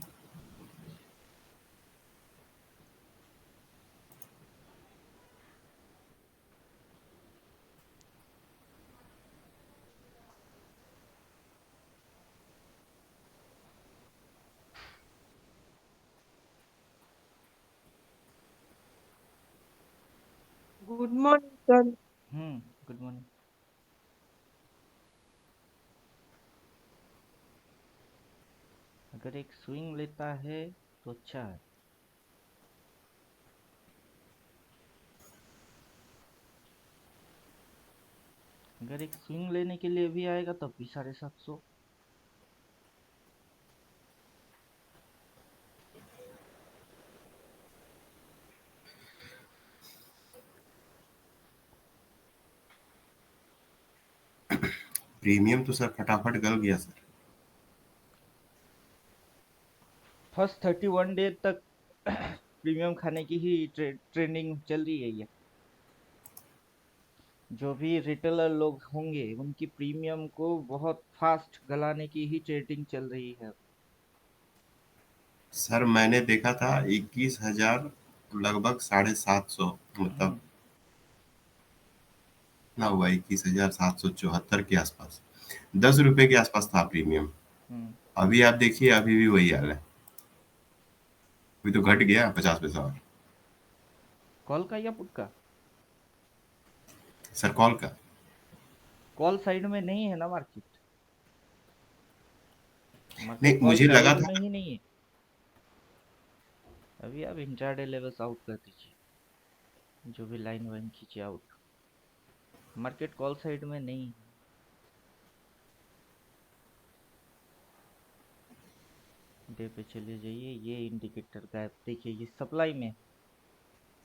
morning sir. Good morning. अगर एक स्विंग लेता है तो अच्छा है। अगर एक स्विंग लेने के लिए भी आएगा तब भी 750। प्रीमियम तो सर फटाफट गल गया सर। फर्स्ट 31 डे तक प्रीमियम खाने की ही ट्रेंडिंग चल रही है ये। जो भी रिटेलर लोग होंगे उनकी प्रीमियम को बहुत फास्ट गलाने की ही ट्रेडिंग चल रही है। सर मैंने देखा था 21,000 लगभग 750 मतलब हम्म ना हुआ 21,774 के आसपास, 10 रुपए के आसपास था प्रीमियम। हम्म अभी आप देखिए अभी भी वही हाल है, अभी तो घट गया 50 पैसा और। कॉल का या पुट का? सर कॉल का। कॉल साइड में नहीं है ना मार्केट। नहीं मार्केट कॉल मुझे लगा साइड था। में ही नहीं है। अभी आप इंट्राडे लेवल्स आउट कर दीजिए, जो भी लाइन वाइन खींचे आउट। मार्केट कॉल साइड में नहीं है। डे पे चले जाइए, ये इंडिकेटर का देखिए, ये सप्लाई में,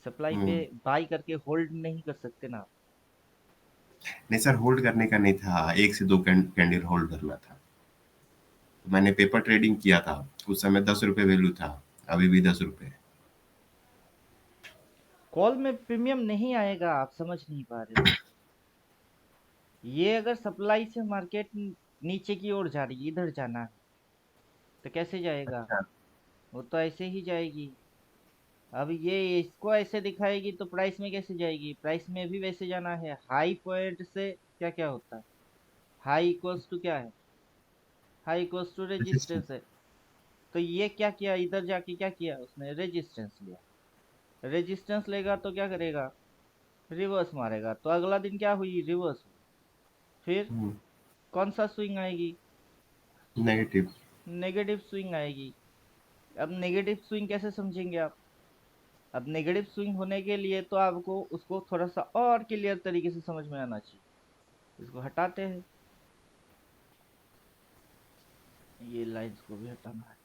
सप्लाई पे हम्म, बाई करके होल्ड नहीं कर सकते ना आप। नहीं सर होल्ड करने का नहीं था, 1 से 2 कैंडल होल्ड करना था। मैंने पेपर ट्रेडिंग किया था, उस समय 10 रुपए वैल्यू था, अभी भी 10 रुपए। कॉल में प्रीमियम नहीं आएगा, आप समझ नहीं पा रहे हो। ये अगर सप्लाई से मार्केट नीचे की ओर जा रही है, इधर जाना है, तो कैसे जाएगा? अच्छा। वो तो ऐसे ही जाएगी। अब ये इसको ऐसे दिखाएगी तो प्राइस में कैसे जाएगी? प्राइस में भी वैसे जाना है। हाई पॉइंट से क्या क्या होता है? हाई इक्वल्स टू क्या है? High equals to Resistance। Resistance है। तो ये क्या किया, इधर जाके क्या किया उसने? रेजिस्टेंस लिया। रेजिस्टेंस लेगा तो क्या करेगा? रिवर्स मारेगा। तो अगला दिन क्या हुई? रिवर्स हुई। फिर कौन सा स्विंग आएगी? नेगेटिव। नेगेटिव स्विंग आएगी। अब नेगेटिव स्विंग कैसे समझेंगे आप? अब नेगेटिव स्विंग होने के लिए तो आपको उसको थोड़ा सा और क्लियर तरीके से समझ में आना चाहिए। इसको हटाते हैं, ये लाइंस को भी हटाना है।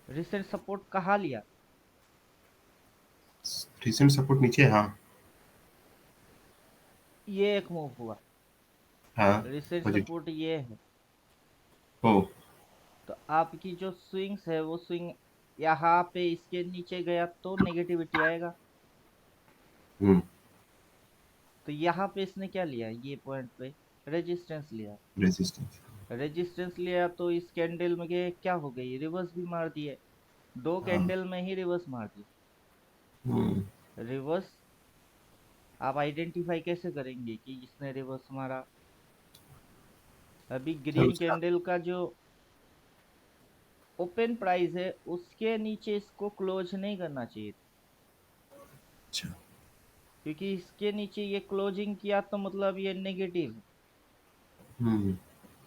रिसेंट सपोर्ट कहाँ लिया? रिसेंट सपोर्ट नीचे, हाँ। ये एक मूव हुआ। हाँ रिसेंट पॉजिटिव। सपोर्ट ये है। हो। तो आपकी जो स्विंग्स है वो स्विंग यहाँ पे इसके नीचे गया तो नेगेटिविटी आएगा। हम्म। तो यहाँ पे इसने क्या लिया? ये पॉइंट पे रेजिस्टेंस लिया। रेजिस्टेंस। रेजिस्टेंस लिया तो इस कैंडल में क्या हो गई? रिवर्स भी मार दिए। दो हाँ। कैंडल में ही रिवर्स मार दिए। हम्म। रिवर्स आप आइडेंटिफाई कैसे करेंगे कि इसने रिवर्स मारा? अभी सर ग्रीन उसका। कैंडल का जो ओपन प्राइस है उसके नीचे इसको क्लोज नहीं करना चाहिए, अच्छा। क्योंकि इसके नीचे ये क्लोजिंग किया तो मतलब ये नेगेटिव है। हम्म।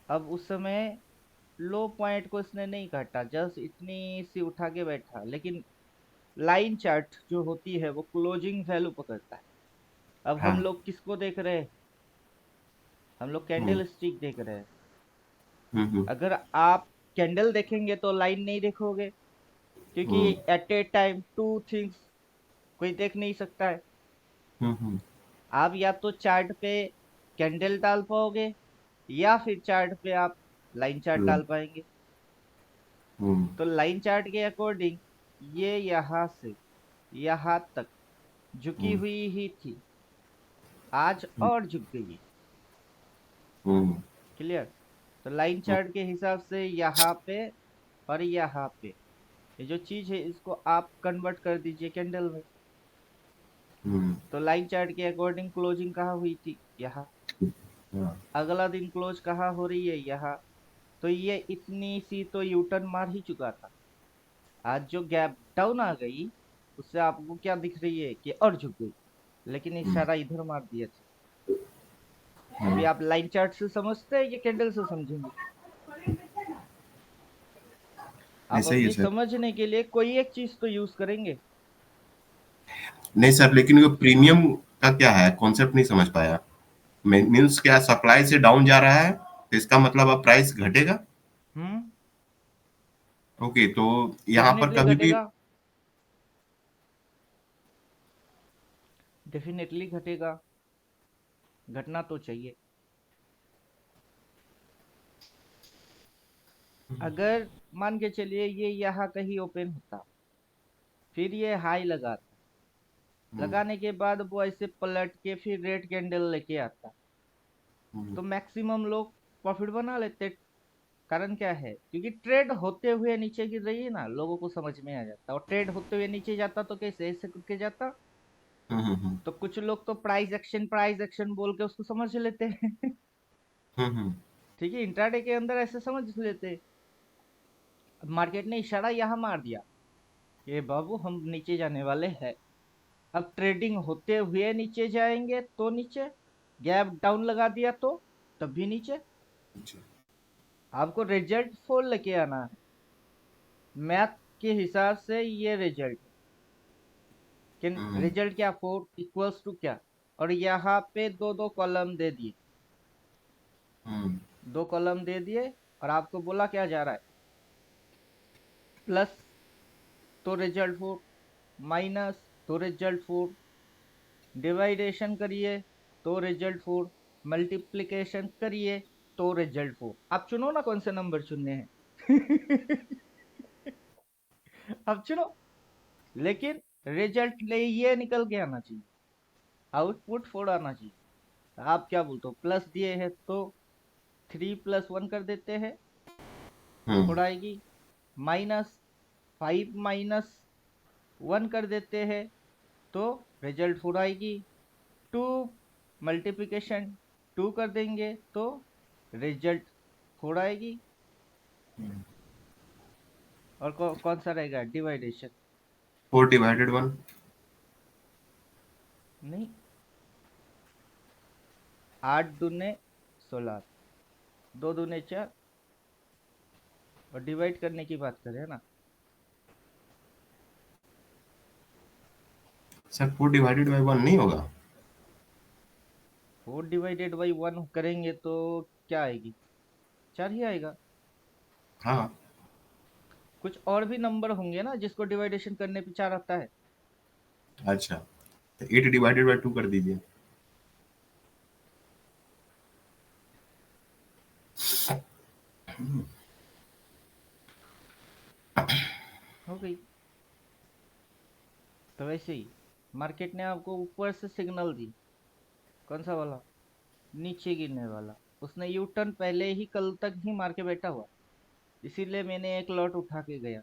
अब उस समय लो पॉइंट को इसने नहीं काटा, जस्ट इतनी सी उठा के बैठा, लेकिन लाइन चार्ट जो होती है वो क्लोजिंग वैल्यू पकड़ता है। अब हाँ। हम लोग किसको देख रहे हैं? हम लोग हम्म। कैंडल स्टिक देख रहे हैं। हम्म। अगर आप कैंडल देखेंगे तो लाइन नहीं देखोगे, क्योंकि hmm. At a time two things कोई देख नहीं सकता है। हम्म। आप या तो चार्ट पे कैंडल डाल पाओगे, या फिर चार्ट पे आप लाइन चार्ट हम्म, डाल पाएंगे। हम्म, तो लाइन चार्ट के अकॉर्डिंग ये यहाँ से यहाँ तक झुकी हम्म, हुई ही थी, आज और झुक गई है। हम्म, क्लियर? तो लाइन चार्ट के हिसाब से यहाँ पे और यहाँ पे ये जो चीज है इसको आप कन्वर्ट कर दीजिए कैंडल में। हम्म, तो लाइन चार्ट के अकॉर्डिंग क्लोजिंग कहाँ हुई थी? यहाँ। हाँ, अगला दिन क्लोज कहाँ हो रही है? यहाँ। तो ये इतनी सी तो यू टर्न मार ही चुका था। आज जो गैप डाउन आ गई उससे आपको क्या दिख रही है कि और झुक गई, लेकिन हम्म, इशारा इधर मार दिया था। अभी हम्म, आप लाइन चार्ट से समझते हैं या कैंडल से समझेंगे? नहीं आप सही है अपनी सर। समझने के लिए कोई एक चीज तो यूज करेंगे। नहीं सर, लेकिन वो प्रीमियम का क्या है, कॉन्सेप्ट नहीं समझ पाया। मीन्स क्या, सप्लाई से डाउन जा रहा है तो इसका मतलब अब प्राइस घटेगा। हम्म। ओके, तो यहाँ पर डेफिनेटली कभी भी घटेगा, डेफिनेटली घटेगा, घटना तो चाहिए। अगर मान के चलिए ये यहाँ कहीं ओपन होता, फिर ये हाई लगाता, लगाने के बाद वो ऐसे पलट के फिर रेड कैंडल लेके आता, तो मैक्सिमम लोग प्रॉफिट बना लेते। कारण क्या है? क्योंकि ट्रेड होते हुए नीचे गिर रही है ना, लोगों को समझ में आ जाता। और ट्रेड होते हुए नीचे जाता तो कैसे? ऐसे करके जाता। तो कुछ लोग तो प्राइस एक्शन बोल के उसको समझ लेते हैं। ठीक है, इंट्राडे के अंदर ऐसे समझ लेते। मार्केट ने इशारा यहाँ मार दिया कि बाबू हम नीचे जाने वाले हैं। अब ट्रेडिंग होते हुए नीचे जाएंगे तो नीचे, गैप डाउन लगा दिया तो तब भी नीचे। आपको रिजल्ट फोर लेके आना है। मैथ के हिसाब से ये रिजल्ट है कि रिजल्ट क्या, फोर इक्वल्स टू क्या, और यहाँ पे दो दो कॉलम दे दिए, दो कॉलम दे दिए और आपको बोला क्या जा रहा है? प्लस तो रिजल्ट फोर, माइनस तो रिजल्ट फोर, डिवाइडेशन करिए तो रिजल्ट फोर, मल्टीप्लिकेशन करिए तो रिजल्ट फोर। आप चुनो ना कौन से नंबर चुनने हैं। आप चुनो, लेकिन रिजल्ट ले ये निकल के आना चाहिए, आउटपुट फोर आना चाहिए। आप क्या बोलते हो? प्लस दिए हैं तो 3+1 कर देते हैं, फोर आएगी। माइनस 5 - 1 कर देते हैं तो रिजल्ट फोर आएगी। 2 मल्टीप्लिकेशन 2 कर देंगे तो रिजल्ट फोर आएगी। और कौन सा रहेगा? डिवाइडेशन। 4/1। नहीं, 8 दूने 16, 2 दूने 4, और डिवाइड करने की बात करें ना, सर 4/1 नहीं होगा। 4/1 करेंगे तो क्या आएगी? 4 ही आएगा। हाँ, कुछ और भी नंबर होंगे ना जिसको डिवाइडेशन करने पे 4 आता है। अच्छा, तो 8/2 कर दीजिए। हो गई। तो वैसे ही मार्केट ने आपको ऊपर से सिग्नल दी, कौन सा वाला? नीचे गिरने वाला। उसने यू टर्न पहले ही कल तक ही मार के बैठा हुआ, इसीलिए मैंने एक लॉट उठा के गया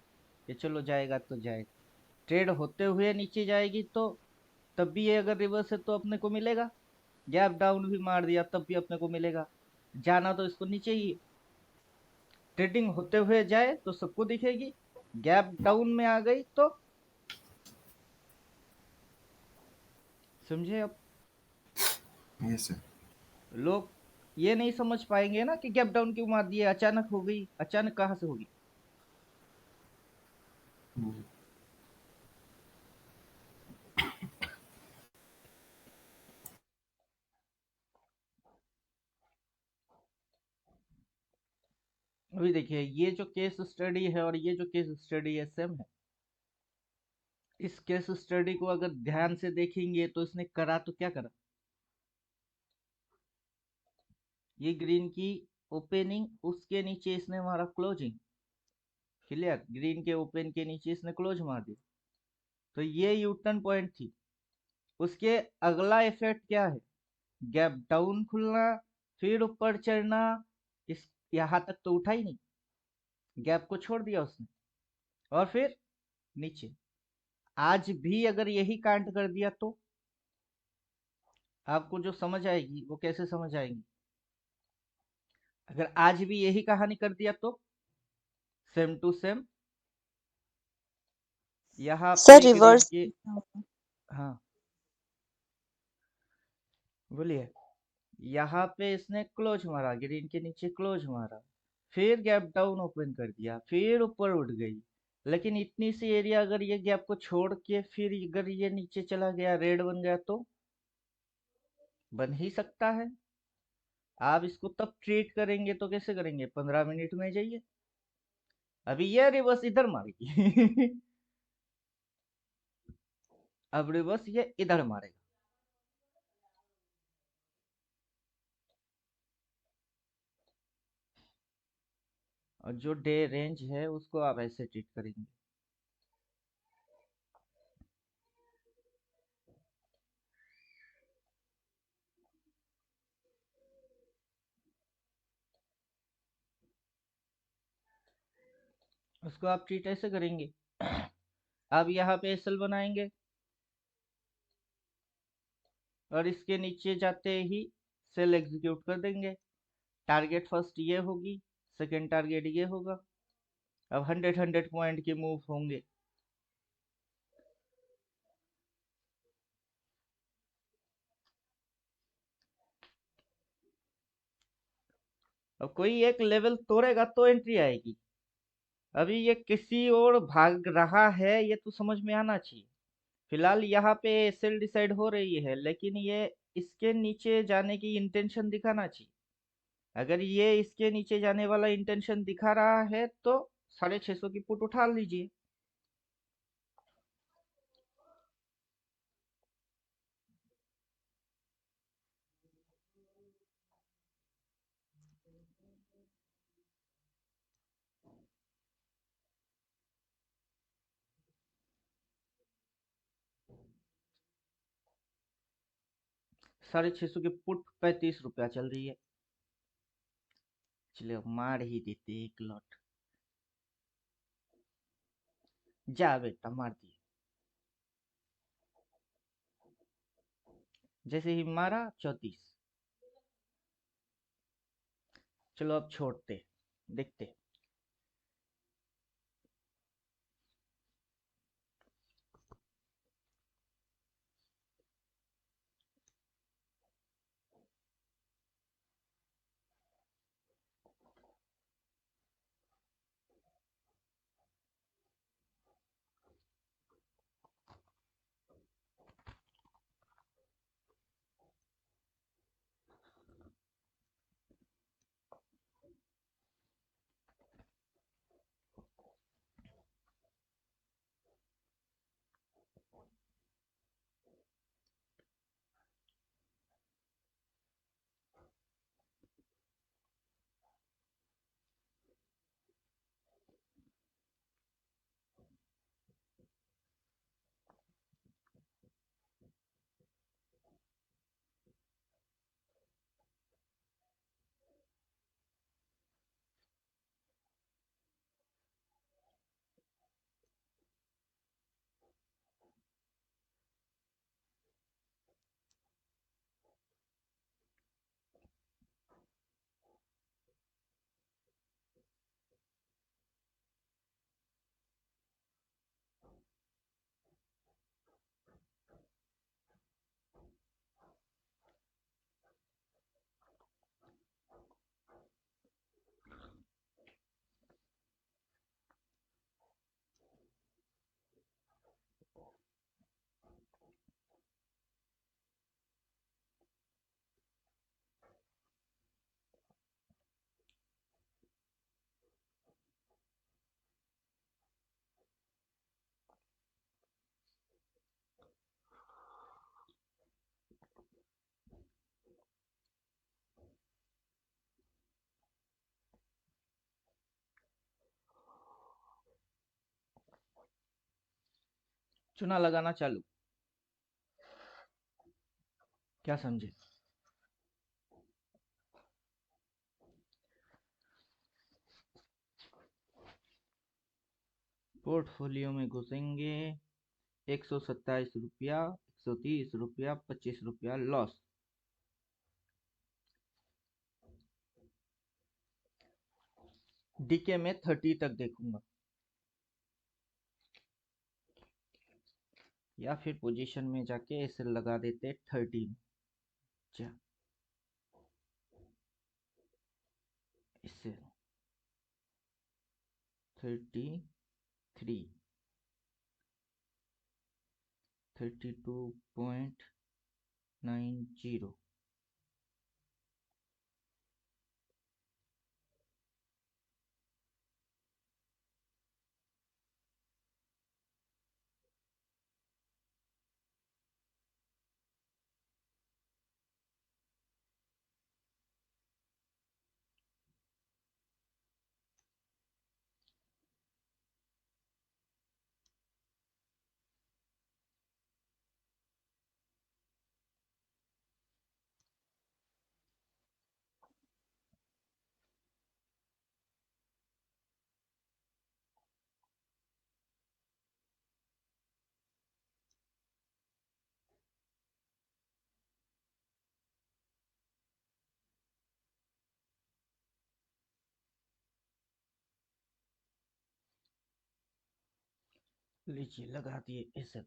कि चलो जाएगा तो जाएगा। ट्रेड होते हुए नीचे जाएगी तो तब भी ये अगर रिवर्स है तो अपने को मिलेगा। गैप डाउन भी मार दिया तब भी अपने को मिलेगा। जाना तो इसको नीचे ही है। ट्रेडिंग होते हुए जाए तो सबको दिखेगी, गैप डाउन में आ गई तो समझे? अब यस सर। लोग ये नहीं समझ पाएंगे ना कि गैप डाउन क्यों मार दिया, अचानक हो गई। अचानक कहाँ से होगी? अभी देखिए, ये जो केस स्टडी है और ये जो केस स्टडी है सेम है। इस केस स्टडी को अगर ध्यान से देखेंगे तो इसने करा तो क्या करा? ये ग्रीन की ओपनिंग, उसके नीचे इसने मारा क्लोजिंग। क्लियर, ग्रीन के ओपन के नीचे इसने क्लोज मार दिया, तो ये यूटर्न पॉइंट थी। उसके अगला इफेक्ट क्या है, गैप डाउन खुलना, फिर ऊपर चढ़ना। इस यहां तक तो उठा ही नहीं, गैप को छोड़ दिया उसने, और फिर नीचे। आज भी अगर यही कांड कर दिया तो आपको जो समझ आएगी वो कैसे समझ आएगी। अगर आज भी यही कहानी कर दिया तो सेम टू सेम यहाँ सर पे ग्रीन रिवर्स के, हाँ बोलिए, यहाँ पे इसने क्लोज मारा, ग्रीन के नीचे क्लोज मारा, फिर गैप डाउन ओपन कर दिया, फिर ऊपर उठ गई। लेकिन इतनी सी एरिया अगर ये गैप को छोड़ के फिर अगर ये नीचे चला गया, रेड बन गया, तो बन ही सकता है। आप इसको तब ट्रीट करेंगे तो कैसे करेंगे, 15 मिनट में जाइए। अभी ये रिवर्स इधर मारेगी अब रिवर्स ये इधर मारेगा। और जो डे रेंज है उसको आप ऐसे ट्रीट करेंगे। उसको आप ट्रीट ऐसे करेंगे अब यहाँ पे एसएल बनाएंगे और इसके नीचे जाते ही सेल एग्जीक्यूट कर देंगे। टारगेट फर्स्ट ये होगी, सेकंड टारगेट ये होगा। अब 100 पॉइंट के मूव होंगे। अब कोई एक लेवल तोड़ेगा तो एंट्री आएगी। अभी ये किसी और भाग रहा है, ये तो समझ में आना चाहिए। फिलहाल यहाँ पे सेल डिसाइड हो रही है, लेकिन ये इसके नीचे जाने की इंटेंशन दिखाना चाहिए। अगर ये इसके नीचे जाने वाला इंटेंशन दिखा रहा है तो 650 की पुट उठा लीजिए। ₹650 की पुट 35 रुपया चल रही है। चलिए मार ही देते एक लॉट। जा बेटा मार दिए। जैसे ही मारा 34। चलो अब छोड़ते, देखते। चुना लगाना चालू। क्या समझे? पोर्टफोलियो में घुसेंगे। 127 रुपया, 130 रुपया, 25 रुपया लॉस। डीके में 30 तक देखूंगा, या फिर पोजीशन में जाके ऐसे लगा देते 30 में। इससे 33, 32.90। लीजिए लगा दिए ऐसे।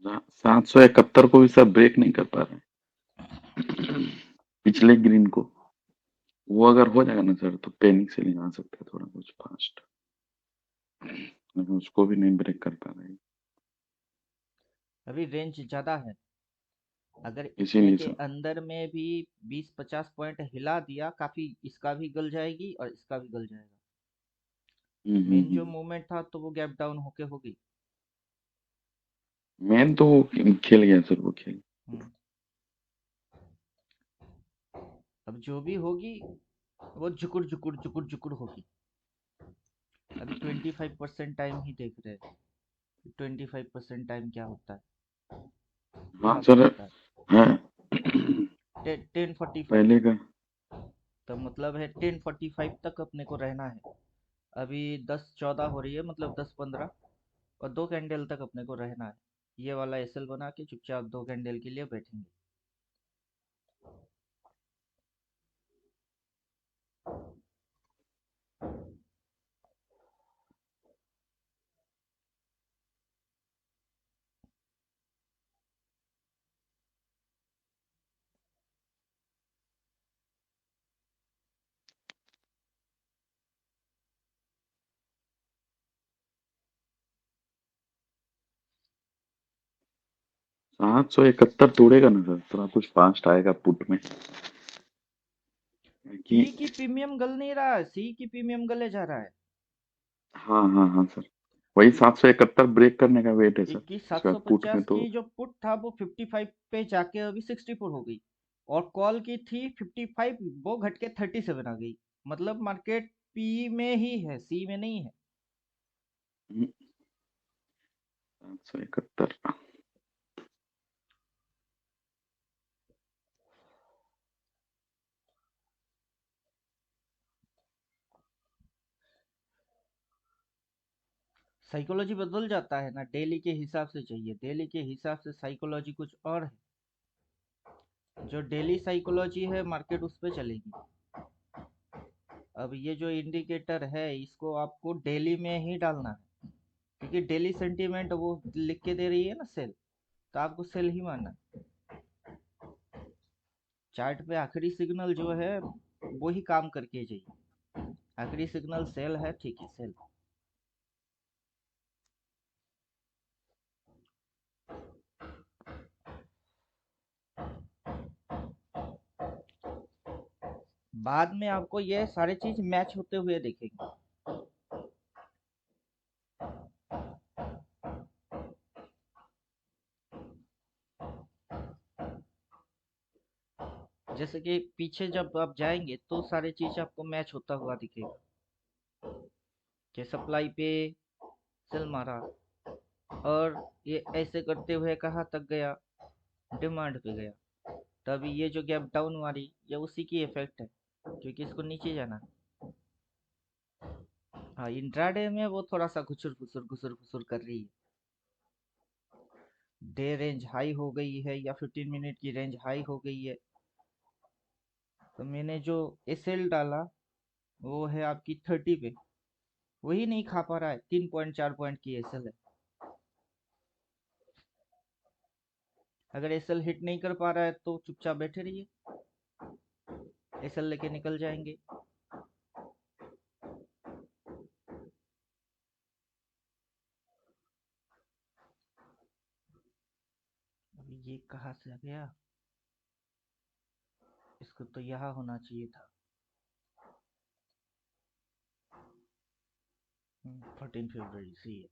हाँ, 771 को भी सर ब्रेक नहीं कर पा रहे पिछले ग्रीन को। वो अगर हो जाएगा ना सर तो पैनिक सेलिंग आ सकता है थोड़ा कुछ फास्ट, लेकिन उसको भी नहीं ब्रेक कर पा रहे अभी रेंज ज्यादा है, अगर इतने इसीलिए के सर। अंदर में भी 20-50 पॉइंट हिला दिया, काफी इसका भी गल जाएगी और इसका भी गल जाएगा। मेन जो मूवमेंट था तो वो गैप डाउन होके होगी। मेन तो वो खेल गया सर, वो खेल। हम्म, अब जो भी होगी वो झुकुर झुकुर झुकुर झुकुर होगी। अभी 25% टाइम ही देख रहे हैं, 25% टाइम क्या होता है। हाँ यहाँ सर, तक का है 10:45 पहले का। तो मतलब है 10:45 तक अपने को रहना है। अभी 10:14 हो रही है, मतलब 10:15 और 2 कैंडल तक अपने को रहना है। ये वाला एसएल बना के चुपचाप 2 कैंडल के लिए बैठेंगे। हाँ 771 तोड़ेगा ना सर, थोड़ा कुछ फास्ट आएगा पुट में कि। सी की प्रीमियम गल नहीं रहा है, सी की प्रीमियम गले जा रहा है। हाँ हाँ हाँ सर, वही 771 ब्रेक करने का वेट है सर। इक्कीस उसके सात सौ बाद पुट में पचास तो की जो पुट था वो 55 पे जाके अभी 64 हो गई, और कॉल की थी 55, वो घट के 37 आ गई। मतलब मार्केट पी में ही है, सी में नहीं है। 771। साइकोलॉजी बदल जाता है ना, डेली के हिसाब से चाहिए, डेली के हिसाब से साइकोलॉजी कुछ और है। जो डेली साइकोलॉजी है मार्केट उस पे चलेगी। अब ये जो इंडिकेटर है इसको आपको डेली में ही डालना है, क्योंकि डेली सेंटीमेंट वो लिख के दे रही है ना सेल, तो आपको सेल ही मानना है। चार्ट पे आखिरी सिग्नल जो है वो ही काम करके चाहिए। आखिरी सिग्नल सेल है, ठीक है सेल। बाद में आपको ये सारे चीज मैच होते हुए देखेंगे। जैसे कि पीछे जब आप जाएंगे तो सारी चीज आपको मैच होता हुआ दिखेगा कि सप्लाई पे सेल मारा, और ये ऐसे करते हुए कहाँ तक गया, डिमांड पे गया। तभी ये जो गैप डाउन मारी ये उसी की इफेक्ट है, क्योंकि इसको नीचे जाना है। हाँ, इंट्राडे में वो थोड़ा सा घुसुर घुसुर घुसुर घुसुर कर रही है। डे रेंज हाई हो गई है या 15 मिनट की रेंज हाई हो गई है। तो मैंने जो एसएल डाला वो है आपकी 30 पे, वही नहीं खा पा रहा है। 3.4 पॉइंट की एसएल है। अगर एसएल हिट नहीं कर पा रहा है तो चुपचाप बैठे रहिए, एसएल लेके निकल जाएंगे। अभी ये कहाँ से आ गया, इसको तो यहाँ होना चाहिए था। 14 फरवरी सी है।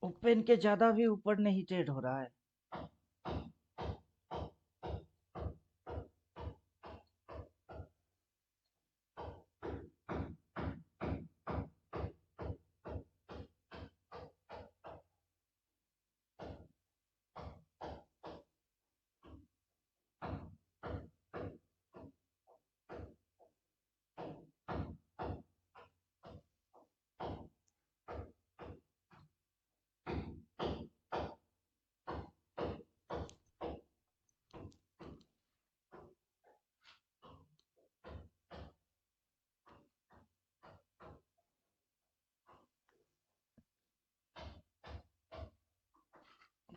ओपन के ज्यादा भी ऊपर नहीं ट्रेड हो रहा है।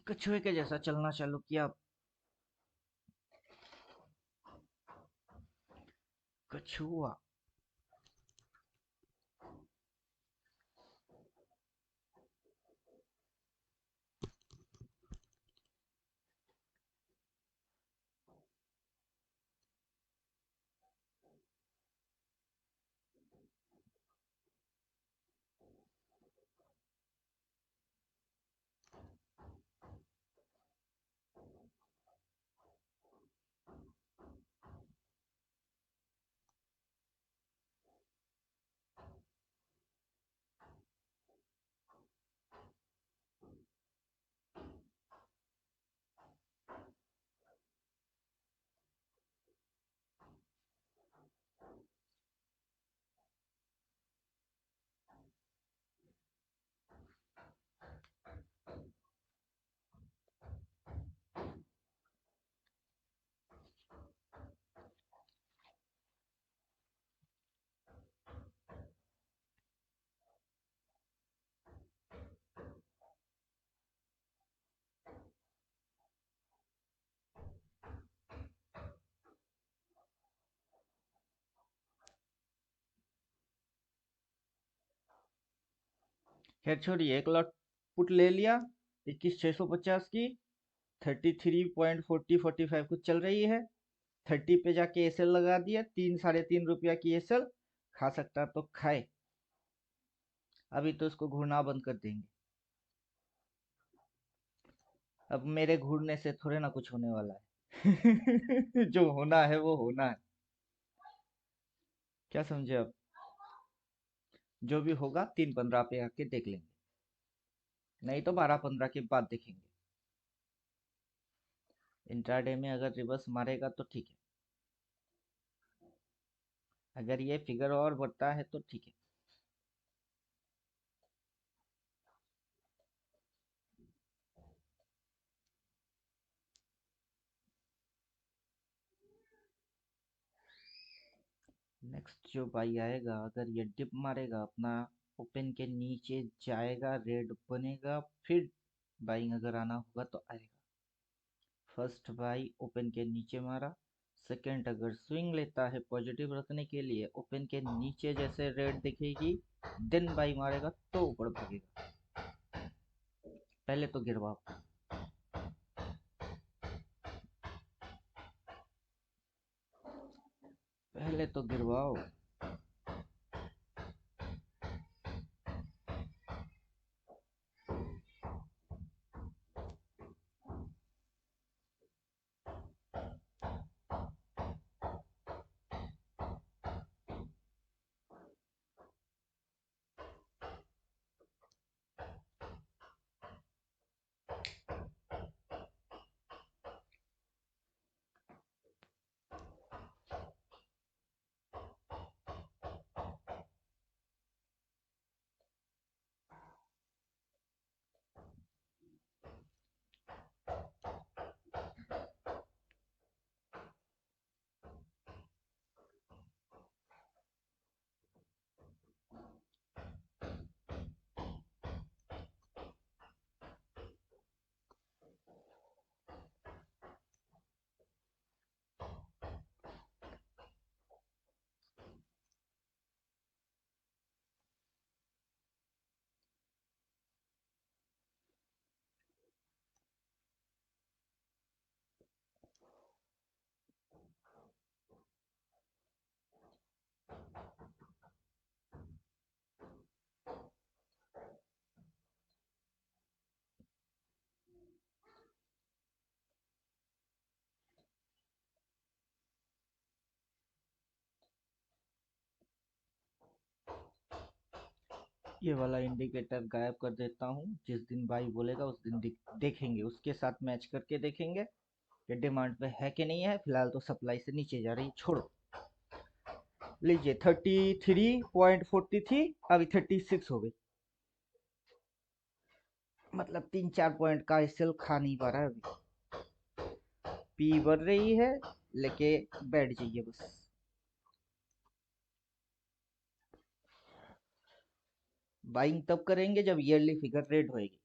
कछुए के जैसा चलना चालू किया। कछुआ खैर छोड़िए, एक लॉट पुट ले लिया 21,650 की। 33.40-45 कुछ चल रही है। 30 पे जाके एसएल लगा दिया, 3-3.5 रुपया की एसएल। खा सकता तो खाए, अभी तो इसको घूरना बंद कर देंगे। अब मेरे घूरने से थोड़े ना कुछ होने वाला है। जो होना है वो होना है। क्या समझे अब? जो भी होगा 3-15 पे आके देख लेंगे, नहीं तो 12-15 के बाद देखेंगे। इंट्राडे में अगर रिवर्स मारेगा तो ठीक है, अगर ये फिगर और बढ़ता है तो ठीक है। नेक्स्ट जो बाई आएगा, अगर ये डिप मारेगा अपना ओपन के नीचे जाएगा, रेड बनेगा, फिर बाइंग अगर आना होगा तो आएगा। फर्स्ट बाई ओपन के नीचे मारा, सेकंड अगर स्विंग लेता है पॉजिटिव रखने के लिए, ओपन के नीचे जैसे रेड दिखेगी देन बाई मारेगा तो ऊपर भागेगा। पहले तो गिरवाओ, पहले तो गिरवाओ। ये वाला इंडिकेटर गायब कर देता हूँ। जिस दिन बाई बोलेगा उस दिन देखेंगे, उसके साथ मैच करके देखेंगे कि डिमांड पे है कि नहीं है। फिलहाल तो सप्लाई से नीचे जा रही, छोड़ो। लीजिए 33.43, अभी 36 हो गई। मतलब 3-4 पॉइंट का सेल खा नहीं पा रहा है अभी। पी बढ़ रही है, लेके बैठ जाइए बस। बाइंग तब करेंगे जब ईयरली फिगर रेड होएगी।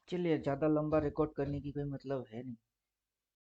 चलिए, ज्यादा लंबा रिकॉर्ड करने की कोई मतलब है नहीं।